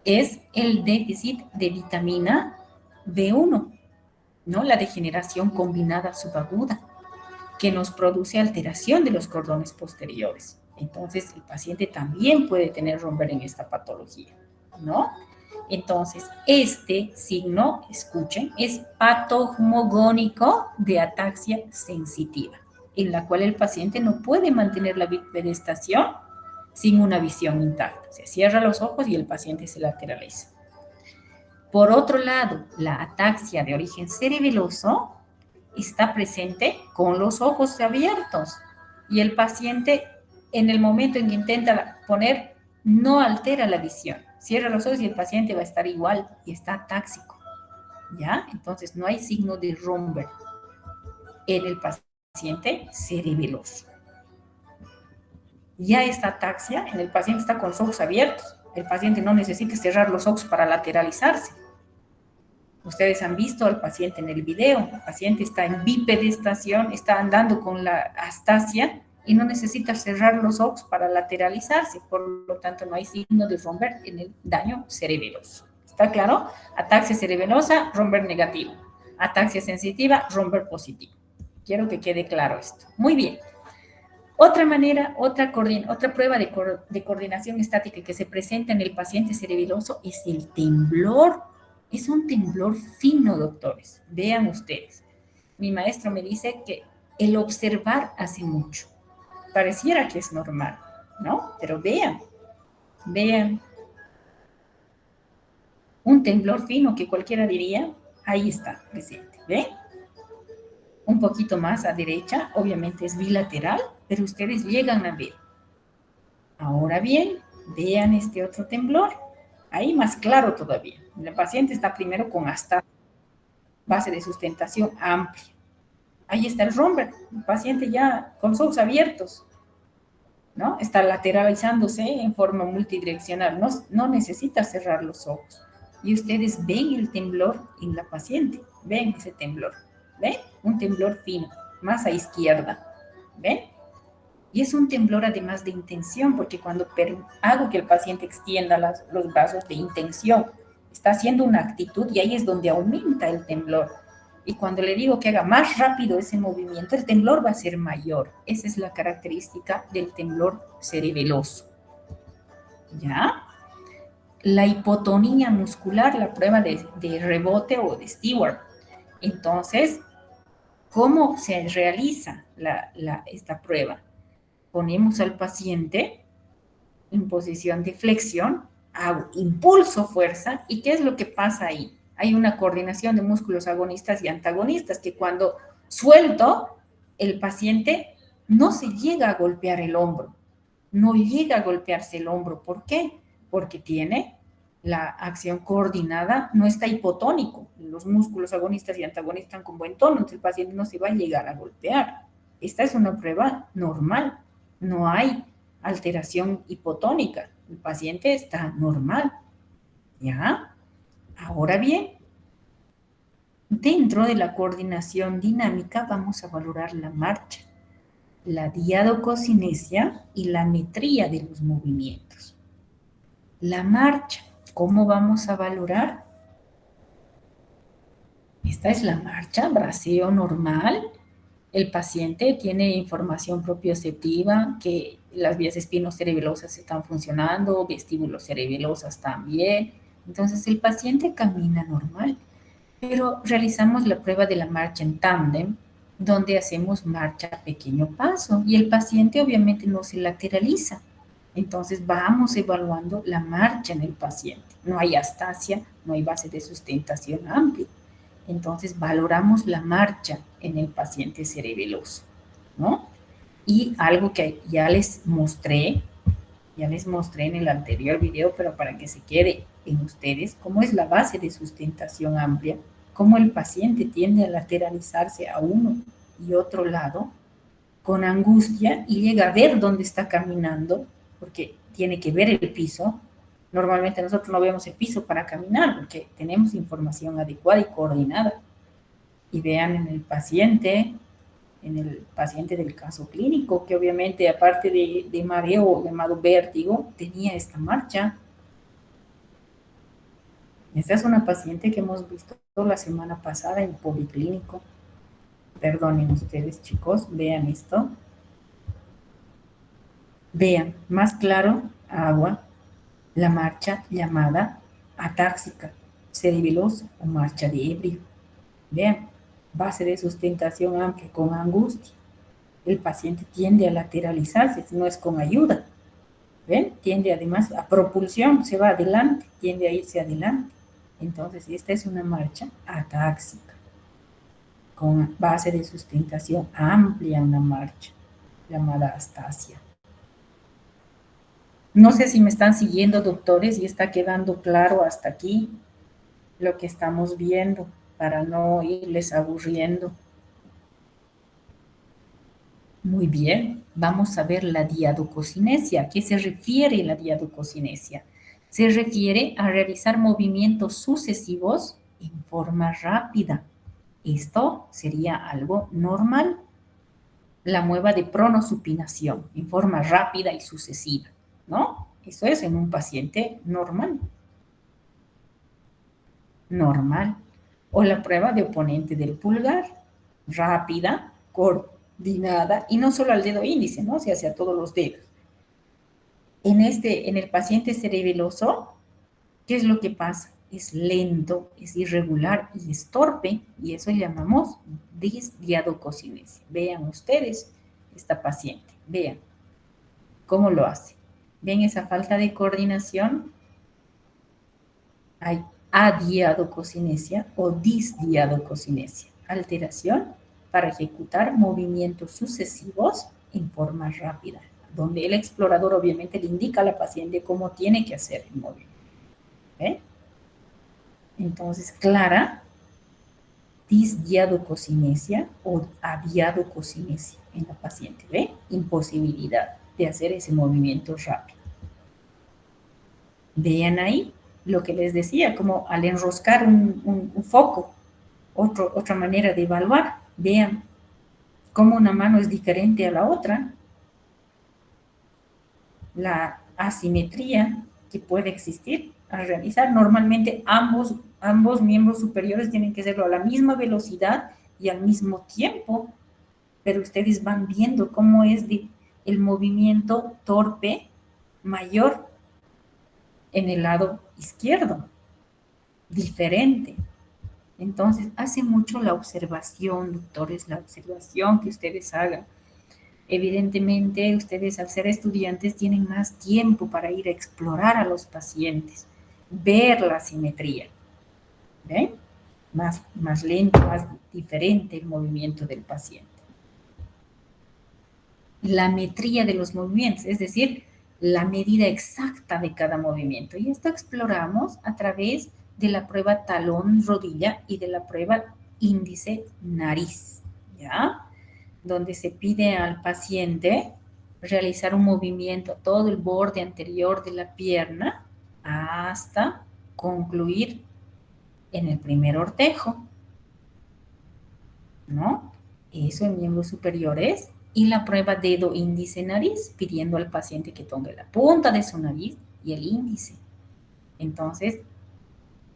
es el déficit de vitamina B1, ¿no? La degeneración combinada subaguda, que nos produce alteración de los cordones posteriores. Entonces, el paciente también puede tener Romberg en esta patología, ¿no? Entonces, este signo, escuchen, es patognomónico de ataxia sensitiva, en la cual el paciente no puede mantener la bipedestación sin una visión intacta. Se cierra los ojos y el paciente se lateraliza. Por otro lado, la ataxia de origen cerebeloso está presente con los ojos abiertos y el paciente en el momento en que intenta poner no altera la visión. Cierra los ojos y el paciente va a estar igual y está atáxico, ¿ya? Entonces no hay signo de Romberg en el paciente cerebeloso. Ya esta ataxia en el paciente está con los ojos abiertos. El paciente no necesita cerrar los ojos para lateralizarse. Ustedes han visto al paciente en el video. El paciente está en bipedestación, está andando con la astasia y no necesita cerrar los ojos para lateralizarse. Por lo tanto, no hay signo de Romberg en el daño cerebeloso. ¿Está claro? Ataxia cerebelosa, Romberg negativo. Ataxia sensitiva, Romberg positivo. Quiero que quede claro esto. Muy bien. Otra manera, otra prueba de coordinación estática que se presenta en el paciente cerebeloso es el temblor. Es un temblor fino, doctores. Vean ustedes. Mi maestro me dice que el observar hace mucho. Pareciera que es normal, ¿no? Pero vean. Un temblor fino que cualquiera diría, ahí está presente. ¿Ven? Un poquito más a derecha, obviamente es bilateral, pero ustedes llegan a ver. Ahora bien, vean este otro temblor. Ahí más claro todavía. El paciente está primero con hasta base de sustentación amplia. Ahí está el Romberg. El paciente ya con los ojos abiertos, ¿no? Está lateralizándose en forma multidireccional. No necesita cerrar los ojos. Y ustedes ven el temblor en la paciente. Ven ese temblor. ¿Ven? Un temblor fino, más a izquierda. ¿Ven? Y es un temblor además de intención, porque cuando hago que el paciente extienda los brazos de intención, está haciendo una actitud y ahí es donde aumenta el temblor. Y cuando le digo que haga más rápido ese movimiento, el temblor va a ser mayor. Esa es la característica del temblor cerebeloso. ¿Ya? La hipotonía muscular, la prueba de rebote o de Stewart. Entonces, ¿cómo se realiza esta prueba? Ponemos al paciente en posición de flexión, hago impulso, fuerza, ¿y qué es lo que pasa ahí? Hay una coordinación de músculos agonistas y antagonistas que cuando suelto, el paciente no se llega a golpear el hombro, no llega a golpearse el hombro. ¿Por qué? Porque tiene la acción coordinada, no está hipotónico. Los músculos agonistas y antagonistas están con buen tono, entonces el paciente no se va a llegar a golpear. Esta es una prueba normal. No hay alteración hipotónica. El paciente está normal. ¿Ya? Ahora bien, dentro de la coordinación dinámica vamos a valorar la marcha, la diadococinesia y la metría de los movimientos. La marcha, ¿cómo vamos a valorar? Esta es la marcha, braceo normal. El paciente tiene información propioceptiva, que las vías espinocerebelosas están funcionando, vestíbulos cerebelosas también. Entonces, el paciente camina normal. Pero realizamos la prueba de la marcha en tándem, donde hacemos marcha a pequeño paso y el paciente obviamente no se lateraliza. Entonces vamos evaluando la marcha en el paciente. No hay astasia, no hay base de sustentación amplia. Entonces valoramos la marcha en el paciente cerebeloso, ¿no? Y algo que ya les mostré en el anterior video, pero para que se quede en ustedes, cómo es la base de sustentación amplia, cómo el paciente tiende a lateralizarse a uno y otro lado con angustia y llega a ver dónde está caminando, porque tiene que ver el piso. Normalmente nosotros no vemos el piso para caminar porque tenemos información adecuada y coordinada. Y vean en el paciente del caso clínico, que obviamente aparte de mareo llamado vértigo, tenía esta marcha. Esta es una paciente que hemos visto la semana pasada en policlínico. Perdonen ustedes, chicos, vean esto. Vean, más claro, agua, la marcha llamada atáxica, cerebelosa o marcha de ebrio. Vean, base de sustentación amplia con angustia. El paciente tiende a lateralizarse, no es con ayuda. ¿Ven? Tiende además a propulsión, se va adelante, tiende a irse adelante. Entonces, esta es una marcha atáxica, con base de sustentación amplia, una marcha llamada astasia. No sé si me están siguiendo, doctores, y está quedando claro hasta aquí lo que estamos viendo, para no irles aburriendo. Muy bien, vamos a ver la diadococinesia. ¿A qué se refiere la diadococinesia? Se refiere a realizar movimientos sucesivos en forma rápida. Esto sería algo normal. La mueva de pronosupinación en forma rápida y sucesiva, ¿no? Eso es en un paciente normal. Normal. O la prueba de oponente del pulgar, rápida, coordinada, y no solo al dedo índice, ¿no? Se hace a todos los dedos. En el paciente cerebeloso, ¿qué es lo que pasa? Es lento, es irregular y es torpe, y eso llamamos disdiadococinesia. Vean ustedes esta paciente, vean cómo lo hace. ¿Ven esa falta de coordinación? Hay adiadococinesia o disdiadococinesia, alteración para ejecutar movimientos sucesivos en forma rápida, donde el explorador obviamente le indica a la paciente cómo tiene que hacer el movimiento. ¿Eh? Entonces, clara disdiadococinesia o adiadococinesia en la paciente, ¿ve? Imposibilidad de hacer ese movimiento rápido. Vean ahí lo que les decía, como al enroscar un foco, otra manera de evaluar. Vean cómo una mano es diferente a la otra. La asimetría que puede existir al realizar. Normalmente ambos miembros superiores tienen que hacerlo a la misma velocidad y al mismo tiempo, pero ustedes van viendo cómo es el movimiento torpe mayor en el lado izquierdo, diferente. Entonces, hace mucho la observación, doctores, la observación que ustedes hagan. Evidentemente, ustedes al ser estudiantes tienen más tiempo para ir a explorar a los pacientes, ver la simetría. ¿Ven? Más lento, más diferente el movimiento del paciente. La metría de los movimientos, es decir, la medida exacta de cada movimiento. Y esto exploramos a través de la prueba talón-rodilla y de la prueba índice-nariz, ¿ya? Donde se pide al paciente realizar un movimiento, todo el borde anterior de la pierna, hasta concluir en el primer ortejo, ¿no? Eso en miembros superiores. Y la prueba dedo índice nariz, pidiendo al paciente que ponga la punta de su nariz y el índice. Entonces,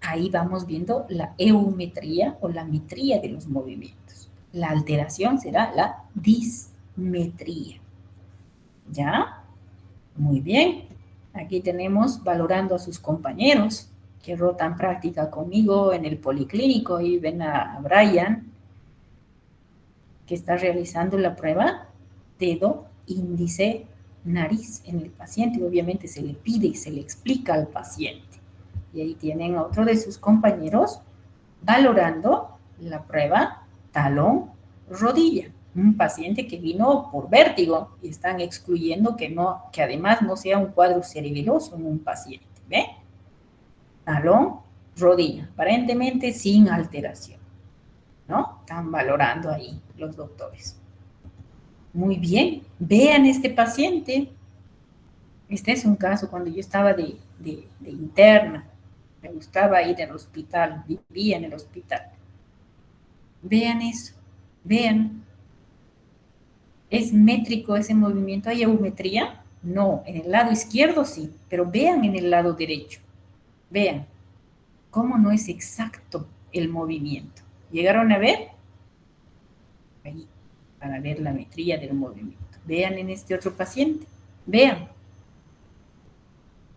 ahí vamos viendo la eumetría o la metría de los movimientos. La alteración será la dismetría. ¿Ya? Muy bien. Aquí tenemos valorando a sus compañeros que rotan práctica conmigo en el policlínico y ven a Brian, que está realizando la prueba dedo, índice, nariz en el paciente. Obviamente se le pide y se le explica al paciente. Y ahí tienen a otro de sus compañeros valorando la prueba talón, rodilla. Un paciente que vino por vértigo y están excluyendo que además no sea un cuadro cerebeloso en un paciente. ¿Ve? Talón, rodilla, aparentemente sin alteración, ¿no? Están valorando ahí los doctores. Muy bien, vean este paciente. Este es un caso cuando yo estaba de interna. Me gustaba ir al hospital, vivía en el hospital. Vean eso, vean. ¿Es métrico ese movimiento? ¿Hay eumetría? No, en el lado izquierdo sí, pero vean en el lado derecho. Vean cómo no es exacto el movimiento. ¿Llegaron a ver? Ahí, para ver la metría del movimiento. Vean en este otro paciente. Vean.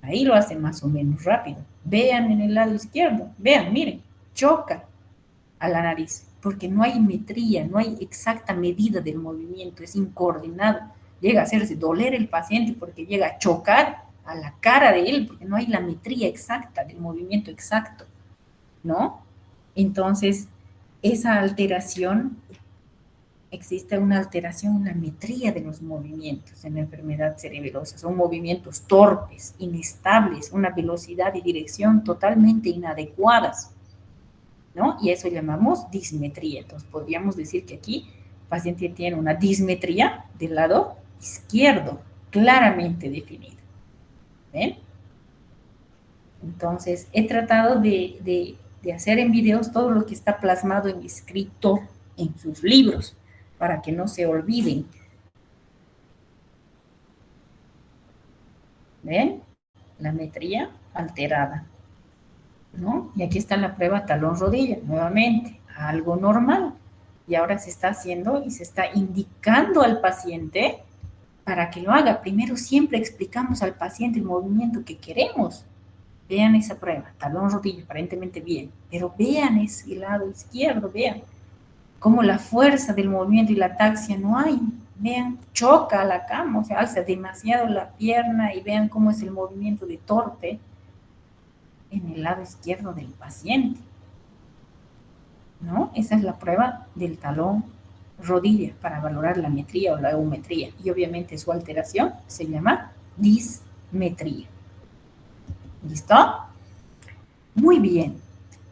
Ahí lo hace más o menos rápido. Vean en el lado izquierdo. Vean, miren, choca a la nariz, porque no hay metría, no hay exacta medida del movimiento, es incoordinado. Llega a hacerse doler el paciente porque llega a chocar a la cara de él, porque no hay la metría exacta del movimiento exacto, ¿no? Entonces, esa alteración, existe una alteración en la metría de los movimientos en la enfermedad cerebelosa. Son movimientos torpes, inestables, una velocidad y dirección totalmente inadecuadas, ¿no? Y eso llamamos dismetría. Entonces, podríamos decir que aquí el paciente tiene una dismetría del lado izquierdo, claramente definida. ¿Ven? Entonces, he tratado de hacer en videos todo lo que está plasmado en escrito en sus libros, para que no se olviden. ¿Ven? La metría alterada, ¿no? Y aquí está la prueba talón-rodilla, nuevamente, algo normal. Y ahora se está haciendo y se está indicando al paciente para que lo haga. Primero siempre explicamos al paciente el movimiento que queremos. Vean esa prueba, talón-rodilla, aparentemente bien, pero vean ese lado izquierdo, vean cómo la fuerza del movimiento y la ataxia no hay. Vean, choca a la cama, o sea, alza demasiado la pierna y vean cómo es el movimiento de torpe en el lado izquierdo del paciente, ¿no? Esa es la prueba del talón rodilla para valorar la metría o la eumetría, y obviamente su alteración se llama dismetría. ¿Listo? Muy bien.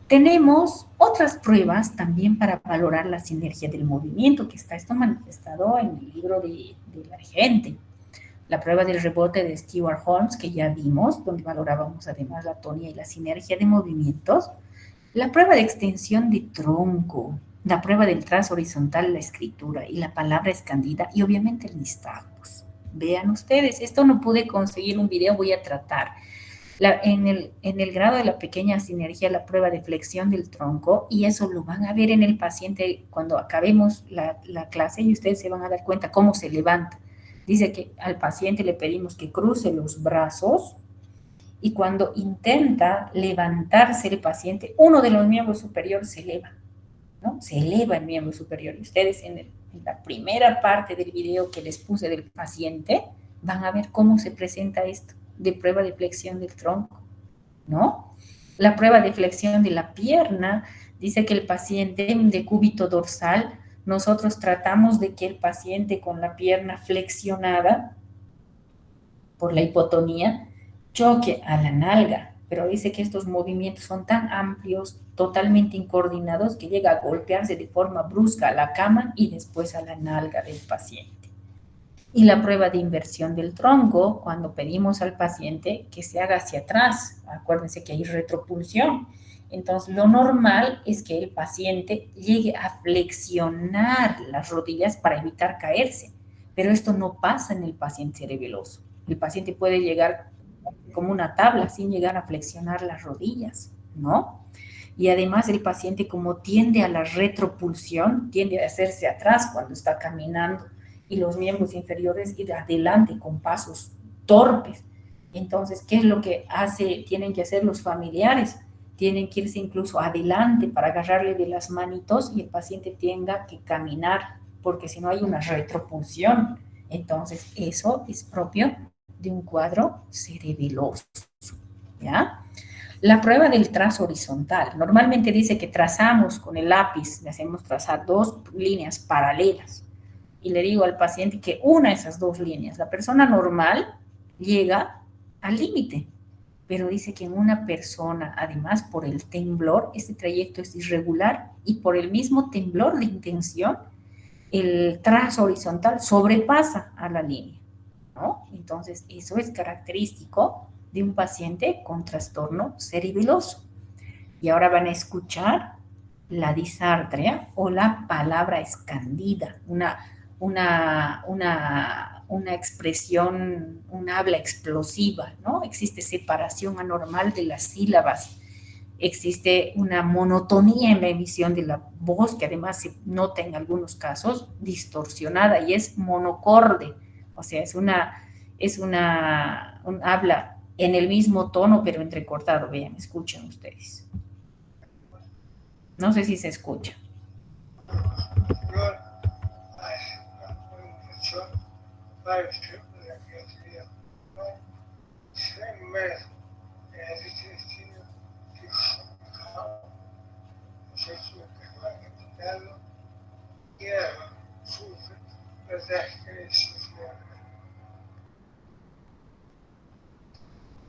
Tenemos otras pruebas también para valorar la sinergia del movimiento, que está esto manifestado en el libro de la gente. La prueba del rebote de Stewart Holmes, que ya vimos, donde valorábamos además la tonía y la sinergia de movimientos. La prueba de extensión de tronco, la prueba del trazo horizontal, la escritura y la palabra escandida, y obviamente el nistagmus. Vean ustedes, esto no pude conseguir un video, voy a tratar. En el grado de la pequeña sinergia, la prueba de flexión del tronco, y eso lo van a ver en el paciente cuando acabemos la clase, y ustedes se van a dar cuenta cómo se levanta. Dice que al paciente le pedimos que cruce los brazos, y cuando intenta levantarse el paciente, uno de los miembros superiores se eleva, ¿no? Se eleva el miembro superior. Y ustedes en la primera parte del video que les puse del paciente, van a ver cómo se presenta esto de prueba de flexión del tronco, ¿no? La prueba de flexión de la pierna dice que el paciente de cúbito dorsal, nosotros tratamos de que el paciente con la pierna flexionada por la hipotonía choque a la nalga, pero dice que estos movimientos son tan amplios, totalmente incoordinados, que llega a golpearse de forma brusca a la cama y después a la nalga del paciente. Y la prueba de inversión del tronco, cuando pedimos al paciente que se haga hacia atrás, acuérdense que hay retropulsión. Entonces, lo normal es que el paciente llegue a flexionar las rodillas para evitar caerse, pero esto no pasa en el paciente cerebeloso. El paciente puede llegar como una tabla sin llegar a flexionar las rodillas, ¿no? Y además el paciente, como tiende a la retropulsión, tiende a hacerse atrás cuando está caminando, y los miembros inferiores ir adelante con pasos torpes. Entonces, ¿qué es lo que tienen que hacer los familiares? tienen que irse incluso adelante para agarrarle de las manitos y el paciente tenga que caminar, porque si no hay una retropulsión. Entonces, eso es propio de un cuadro cerebeloso, ¿ya? La prueba del trazo horizontal. Normalmente dice que trazamos con el lápiz, le hacemos trazar dos líneas paralelas. Y le digo al paciente que una de esas dos líneas. La persona normal llega al límite, pero dice que en una persona, además por el temblor, este trayecto es irregular y por el mismo temblor de intención, el trazo horizontal sobrepasa a la línea, ¿no? Entonces, eso es característico de un paciente con trastorno cerebeloso. Y ahora van a escuchar la disartria o la palabra escandida, una expresión, un habla explosiva, ¿no? Existe separación anormal de las sílabas, existe una monotonía en la emisión de la voz, que además se nota en algunos casos distorsionada y es monocorde, o sea, un habla en el mismo tono, pero entrecortado. Vean, escuchen ustedes. No sé si se escucha.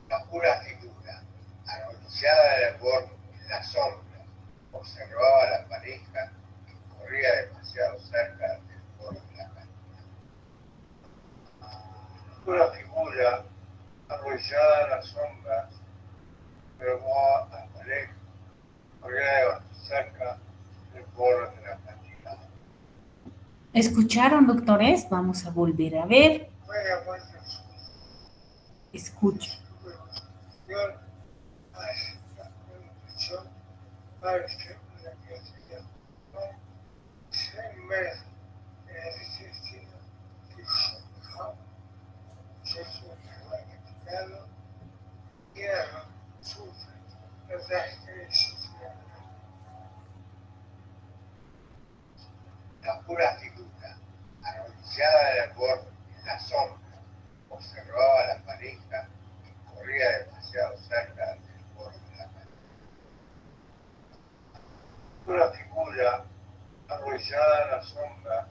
La pura figura, arrodillada de borde en la sombra, observaba a la pareja que corría demasiado cerca del borde de la cantina. La pura figura, arrodillada en la sombra, observaba a la pareja que corría demasiado cerca del borde de la cantina. ¿Escucharon, doctores? Vamos a volver a ver. Escuchen. La pura figura, arrodillada de borde en la sombra, observaba a la pareja que corría demasiado cerca del borde de la cantina. Una figura arrodillada en la sombra,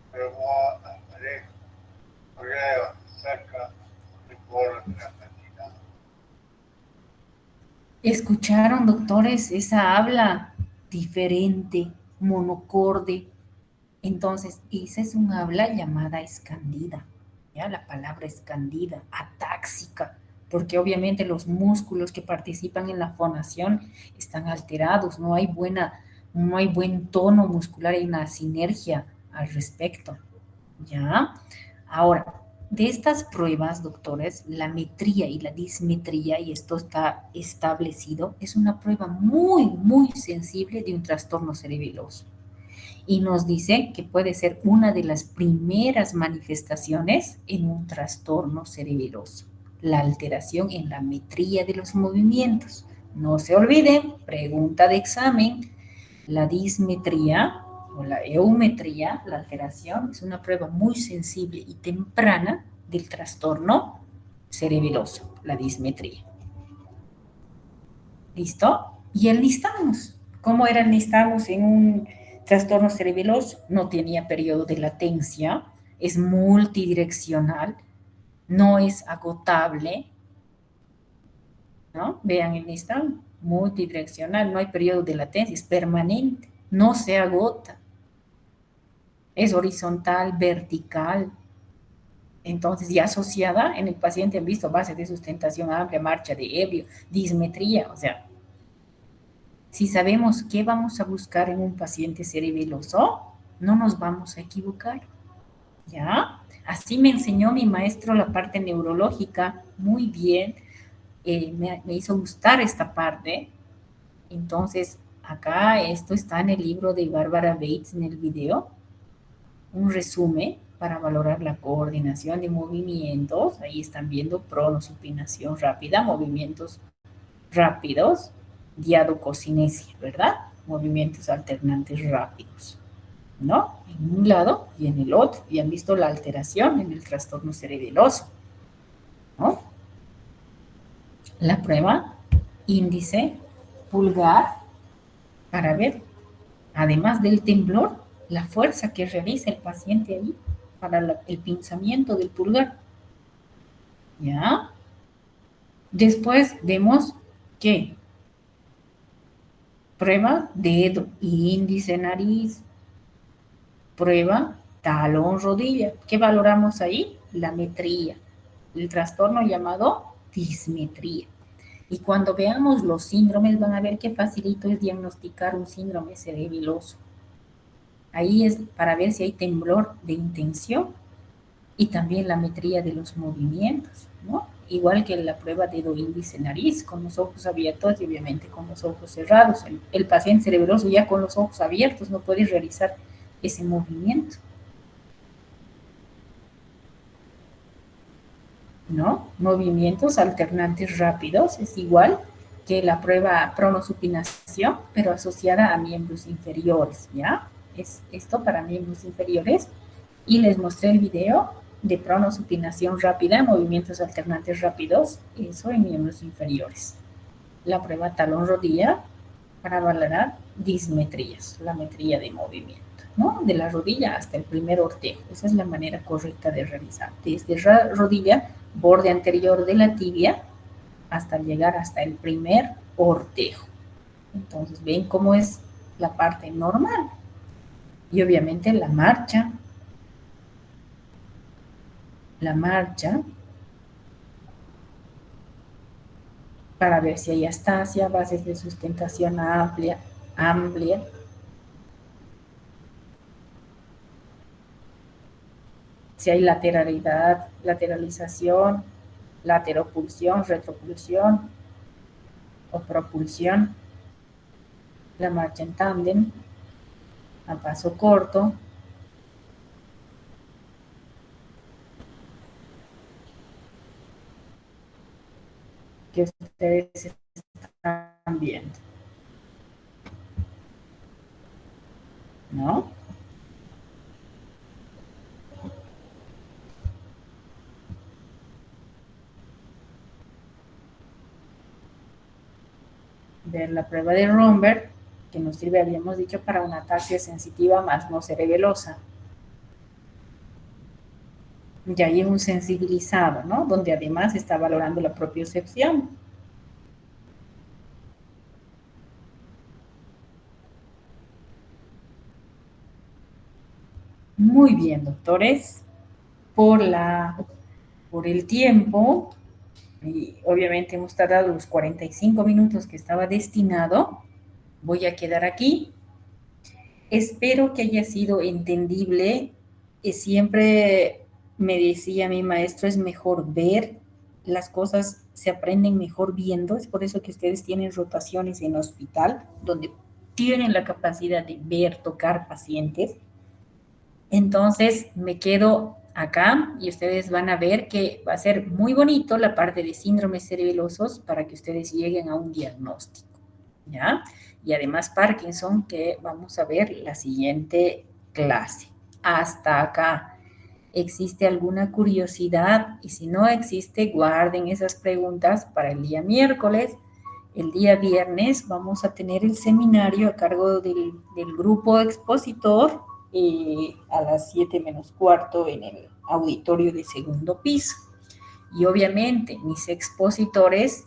observaba a la pareja que corría demasiado cerca del borde de la cantina. ¿Escucharon, doctores, esa habla diferente, monocorde? Entonces, esa es un habla llamada escandida, ¿ya? La palabra escandida, atáxica, porque obviamente los músculos que participan en la fonación están alterados, no hay buen tono muscular, hay una sinergia al respecto, ¿ya? Ahora, de estas pruebas, doctores, la metría y la dismetría, y esto está establecido, es una prueba muy, muy sensible de un trastorno cerebeloso. Y nos dice que puede ser una de las primeras manifestaciones en un trastorno cerebeloso, la alteración en la metría de los movimientos. No se olviden, pregunta de examen, la dismetría o la eumetría, la alteración, es una prueba muy sensible y temprana del trastorno cerebeloso, la dismetría. ¿Listo? Y el nistagmus. ¿Cómo era el nistagmus en un trastorno cerebeloso? No tenía periodo de latencia, es multidireccional, no es agotable, ¿no? Vean el nistagmus, multidireccional, no hay periodo de latencia, es permanente, no se agota, es horizontal, vertical. Entonces, ya asociada en el paciente han visto base de sustentación amplia, marcha de ebrio, dismetría, o sea, si sabemos qué vamos a buscar en un paciente cerebeloso, no nos vamos a equivocar, ¿ya? Así me enseñó mi maestro la parte neurológica, muy bien, me hizo gustar esta parte. Entonces, acá esto está en el libro de Bárbara Bates en el video, un resumen para valorar la coordinación de movimientos. Ahí están viendo pronosupinación rápida, movimientos rápidos, diadococinesia, ¿verdad? Movimientos alternantes rápidos, ¿no? En un lado y en el otro. Y han visto la alteración en el trastorno cerebeloso, ¿no? La prueba índice, pulgar, para ver, además del temblor, la fuerza que realiza el paciente ahí para el pinzamiento del pulgar. ¿Ya? Después vemos que prueba dedo, índice, nariz, prueba talón, rodilla. ¿Qué valoramos ahí? La metría, el trastorno llamado dismetría. Y cuando veamos los síndromes van a ver qué facilito es diagnosticar un síndrome cerebeloso. Ahí es para ver si hay temblor de intención y también la metría de los movimientos, ¿no? Igual que la prueba dedo, índice, nariz, con los ojos abiertos y obviamente con los ojos cerrados. El paciente cerebeloso ya con los ojos abiertos no puede realizar ese movimiento, ¿no? Movimientos alternantes rápidos es igual que la prueba pronosupinación, pero asociada a miembros inferiores, ¿ya? Es esto para miembros inferiores. Y les mostré el video de pronosupinación rápida, movimientos alternantes rápidos, eso en miembros inferiores. La prueba talón-rodilla para valorar dismetrías, la metría de movimiento, ¿no? De la rodilla hasta el primer ortejo. Esa es la manera correcta de realizar. Desde rodilla, borde anterior de la tibia, hasta llegar hasta el primer ortejo. Entonces, ven cómo es la parte normal. Y obviamente la marcha, para ver si hay astasia, bases de sustentación amplia, si hay lateralidad, lateralización, lateropulsión, retropulsión o propulsión, la marcha en tándem, a paso corto, que ustedes están viendo, ¿no? Ver la prueba de Romberg, que nos sirve, habíamos dicho, para una ataxia sensitiva más no cerebelosa. Y ahí un sensibilizado, ¿no? Donde además está valorando la propiocepción. Muy bien, doctores. Por el tiempo, y obviamente hemos tardado los 45 minutos que estaba destinado, voy a quedar aquí. Espero que haya sido entendible. Siempre me decía mi maestro, es mejor ver, las cosas se aprenden mejor viendo, es por eso que ustedes tienen rotaciones en hospital, donde tienen la capacidad de ver, tocar pacientes. Entonces me quedo acá y ustedes van a ver que va a ser muy bonito la parte de síndromes cerebelosos para que ustedes lleguen a un diagnóstico, ¿ya? Y además Parkinson, que vamos a ver la siguiente clase. Hasta acá. ¿Existe alguna curiosidad? Y si no existe, guarden esas preguntas para el día miércoles. El día viernes vamos a tener el seminario a cargo del grupo expositor a las 7 menos cuarto en el auditorio de segundo piso. Y obviamente mis expositores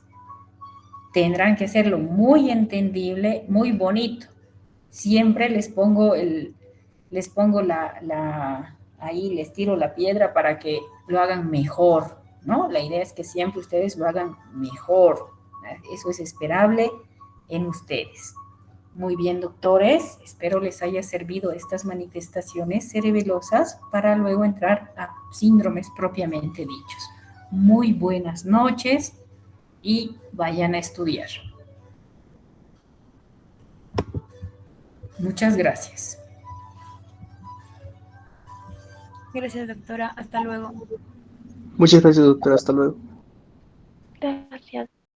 tendrán que hacerlo muy entendible, muy bonito. Siempre les pongo ahí les tiro la piedra para que lo hagan mejor, ¿no? La idea es que siempre ustedes lo hagan mejor. Eso es esperable en ustedes. Muy bien, doctores. Espero les haya servido estas manifestaciones cerebelosas para luego entrar a síndromes propiamente dichos. Muy buenas noches y vayan a estudiar. Muchas gracias. Gracias, doctora. Hasta luego. Muchas gracias, doctora. Hasta luego.